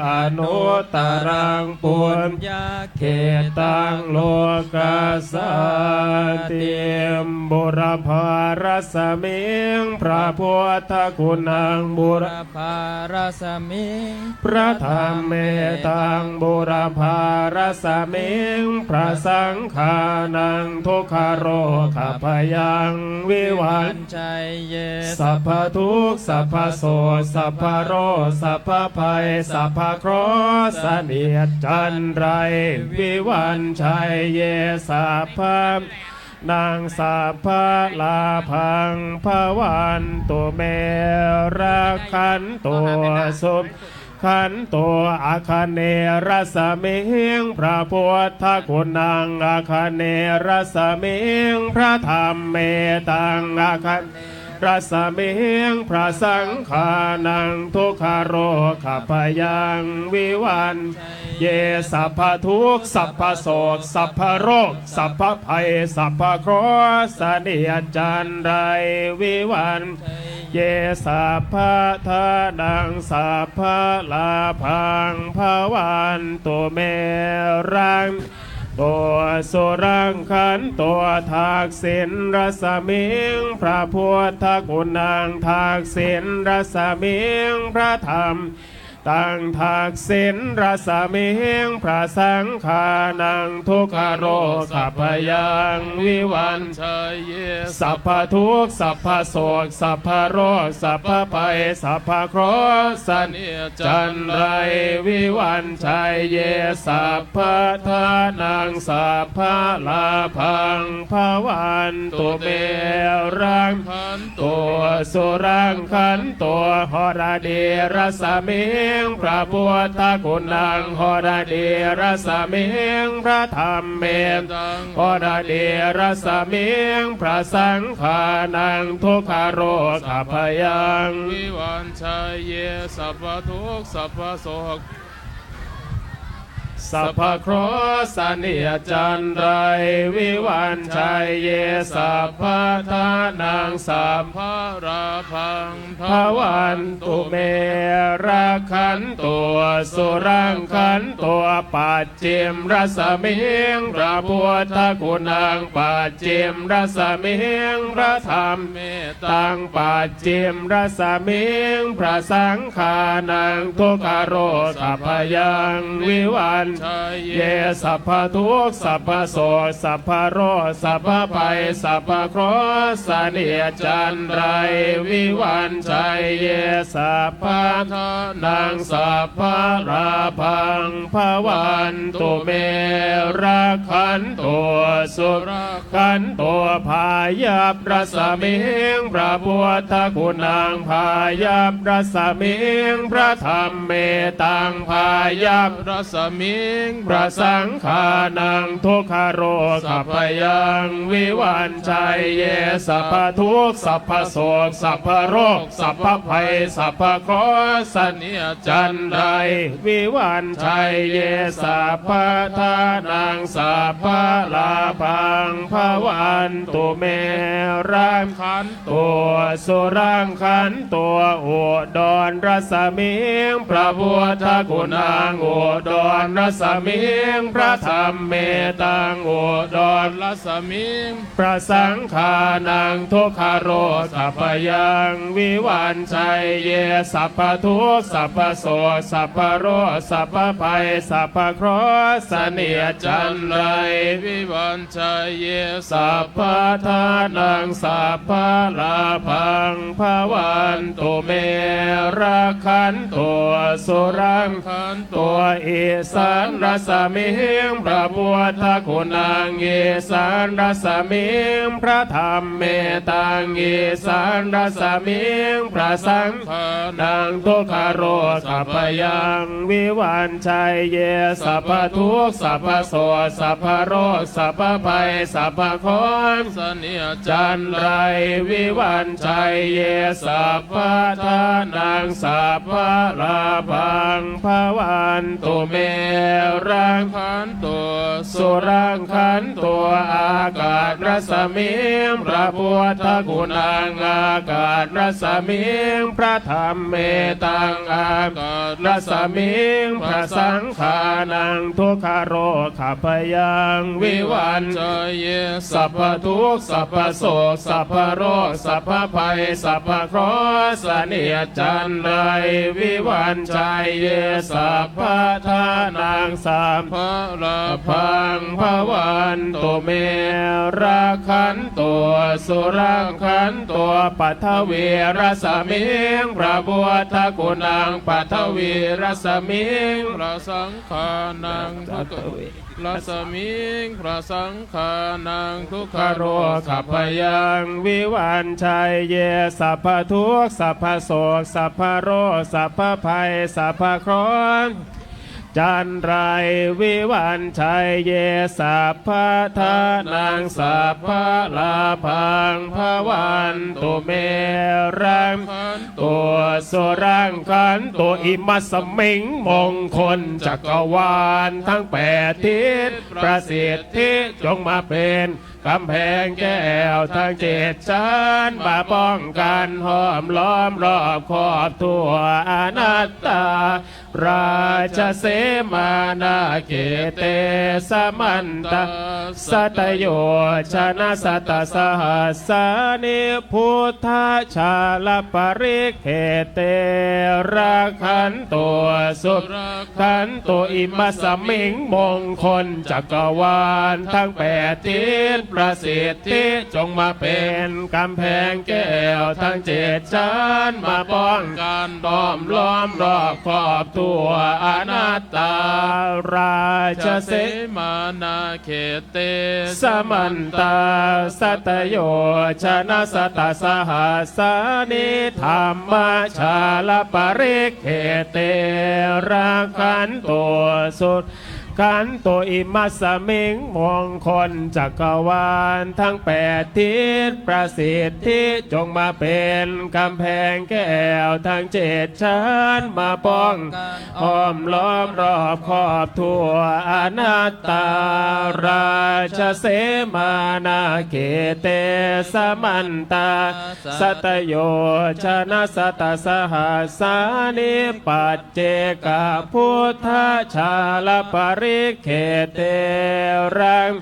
อนุตตรังปุญญาเขตังโลกาสัตติมบุรพารสมิงพระพุทธคุณังบุรพารสมิงพระธรรมเมตังบุรพารสมิงพระสังฆานังทุกขโรคพยังวิวันเยสัพพทุกข์สัพพโสสัพพโรสัพพภัยสัพพเคราะห์เสนียดจันไรวิวันชัยเยสัพพนางสัพพลาพังภวันตุเมรักขันตัวสุมขันตัวอาคเนรสมิงพระพุทธคุณังอาคเนรสมิงพระธรรมเมตังอาคเนรสมิงพระสังฆานังทุกขโรคพยังวิวันเยสัพพทุกข์สัพพโศกสัพพโรคสัพพภัยสัพพเคราะห์เสนียดจันไรวิวันเยสัพพะทานังสัพพะลาพังภวันตุเมรังตัวสุรังขันตัวทักษิณรสมิงพระพุทธคุณังทักษิณรสมิงพระธรรม ตั้งทักษิณรัศมีงพระสังฆานังทุกขโรสัพพยังวิวันชัยเยสัพพทุกข์สัพพโศกสัพพโรคสัพพภัยสัพพเคราะห์สันจันไรวิวันชัยเยสัพพทานังสัพพลาพังภวันตุเมรังตัวสุรังขันตัวหราเดรสมิงพระพุทธคุณังหราเดรสมิงพระธรรมเมตังหราเดรสมิงพระสังฆานังทุกขโรสัพพยังวิวันชัยเยสัพพทุกข์สัพพโศกสัพพเคราะห์สันนิจันไรวิวันชัยเยสัพพทานังสัพพราพังภวันตุเมราคันตัวสุรังคันตัวปัจจิมรสมิงพระพุทธคุณังปัจจิมรสมิงพระธรรมเมตังปัจจิมรสมิงพระสังฆานังทุกขโรสัพพยังวิวันเยสัพพทุกข์สัพพโศกสัพพโรคสัพพภัยสัพพเคราะห์สันนิจันไรวิวันชัยเยสัพพทานังสัพพราพังภวันตุเมราคันตัวสุรคันตัวพายับรสมิงพระพุทธคุณังพายับรสมิงพระธรรมเมตังพายับรสมิงพระสังฆานังทุกขโรสัพพยังวิวันชัยเยสัพพทุกข์สัพพโศกสัพพโรคสัพพภัยสัพพเคราะห์สันนิจันไรวิวันชัยเยสัพพทานังสัพพลาพังภวันตุเมรังขันตัวสุรังขันตัวอุดรรสมิงพระพุทธคุณังอุดรรสมิงพระธรรมเมตังอุดรรสมิงพระสังฆานังทุกขโรสัพพยังวิวันชัยเยสัพพทุกข์สัพพโศกสัพพโรคสัพพภัยสัพพเคราะห์สันนิจันไรวิวันชัยเยสัพพทานังสัพพลาพังภวันตุเมราคันตัวสุรังคันตัวอิสานรสมิงพระพุทธคุณังอิสานรสมิงพระธรรมเมตังอิสานรสมิงพระสังฆานังทุกขโรสัพพยังวิวันชัยเยสัพพทุกข์สัพพโศกสัพพโรคสัพพภัยสัพพเคราะห์สันนิจันไรวิวันชัยเยสัพพทานังสัพพลาพังภวันตุเมรังขันตัวสุรังขันตัวอากาศรสมิงพระพุทธคุณังอากาศรสมิงพระธรรมเมตังอากาศรสมิงพระสังฆานังทุกขโรขัพยังวิวันชัยเยสัพพทุกข์สัพพโศกสัพพโรคสัพพภัยสัพพเคราะห์สันนิจันไรวิวันชัยเยสัพพทานังสัพพลาพังภวันตุเมราคันตัวสุรังคันตัวปัทวีรสมิงพระพุทธคุณังปัทวีรสมิงพระสังฆานังทุกขรสมิงพระสังฆานังทุกขโรขัพยังวิวันชัยเยสัพพทุกข์สัพพโศกสัพพโรคสัพพภัยสัพพเคราะห์จันไรวิวันชัยเยสัพพทานังสัพพลาพังภวันตุเมรังตัวสุรังขันตัวอิมัสมิงมงคลจักรวาลทั้งแปดทิศประสิทธิจงมาเป็นกำแพงแก้วทางจิตฉันมาป้องกันห้อมล้อมรอบขอบทั่วอนัตตา ราชเสมานาเกเตสมันตาสัตโยชนะสัตสหัสสานิพุทธชาลปริเขเตราคันตัวสุขันตัวอิมัสสมิงมงคลจักรวาลทั้งแปดทิศประสิทธิจงมาเป็นกำแพงแก้วทั้งเจ็ดชั้นมาป้องกันล้อมล้อมรอบครอบตัวอนัตตาราชเสมานาเขเตสมันตาสัตโยชนะสัตสหัสสานิธรรมชาลปริเขเตราคันตัวสุดขันตัวอิมัสสมิงมงคลจักรวาลทั้งแปดทิศประสิทธิจงมาเป็นกำแพงแก้วทั้งเจ็ดชั้นมาป้องห้อมล้อมรอบครอบทั่วอนัตตาราชเสมานาเกเตสมันตาสัตโยชนะสัตสหัสสานิปัจเจกพุทธชาลปริเขเตรัง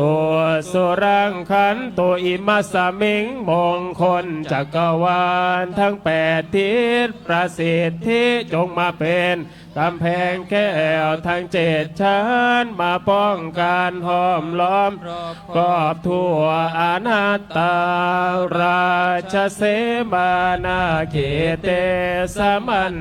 ตัวสุรังขันตัวอิมัสสมิงมงคลจักรวาลทั้งแปดทิศประสิทธิจงมาเป็นกำแพงแก้วทั้งเจ็ดชั้นมาป้องกันห้อมล้อมรอบทั่วอนัตตาราชเสมานาเขเตสมัน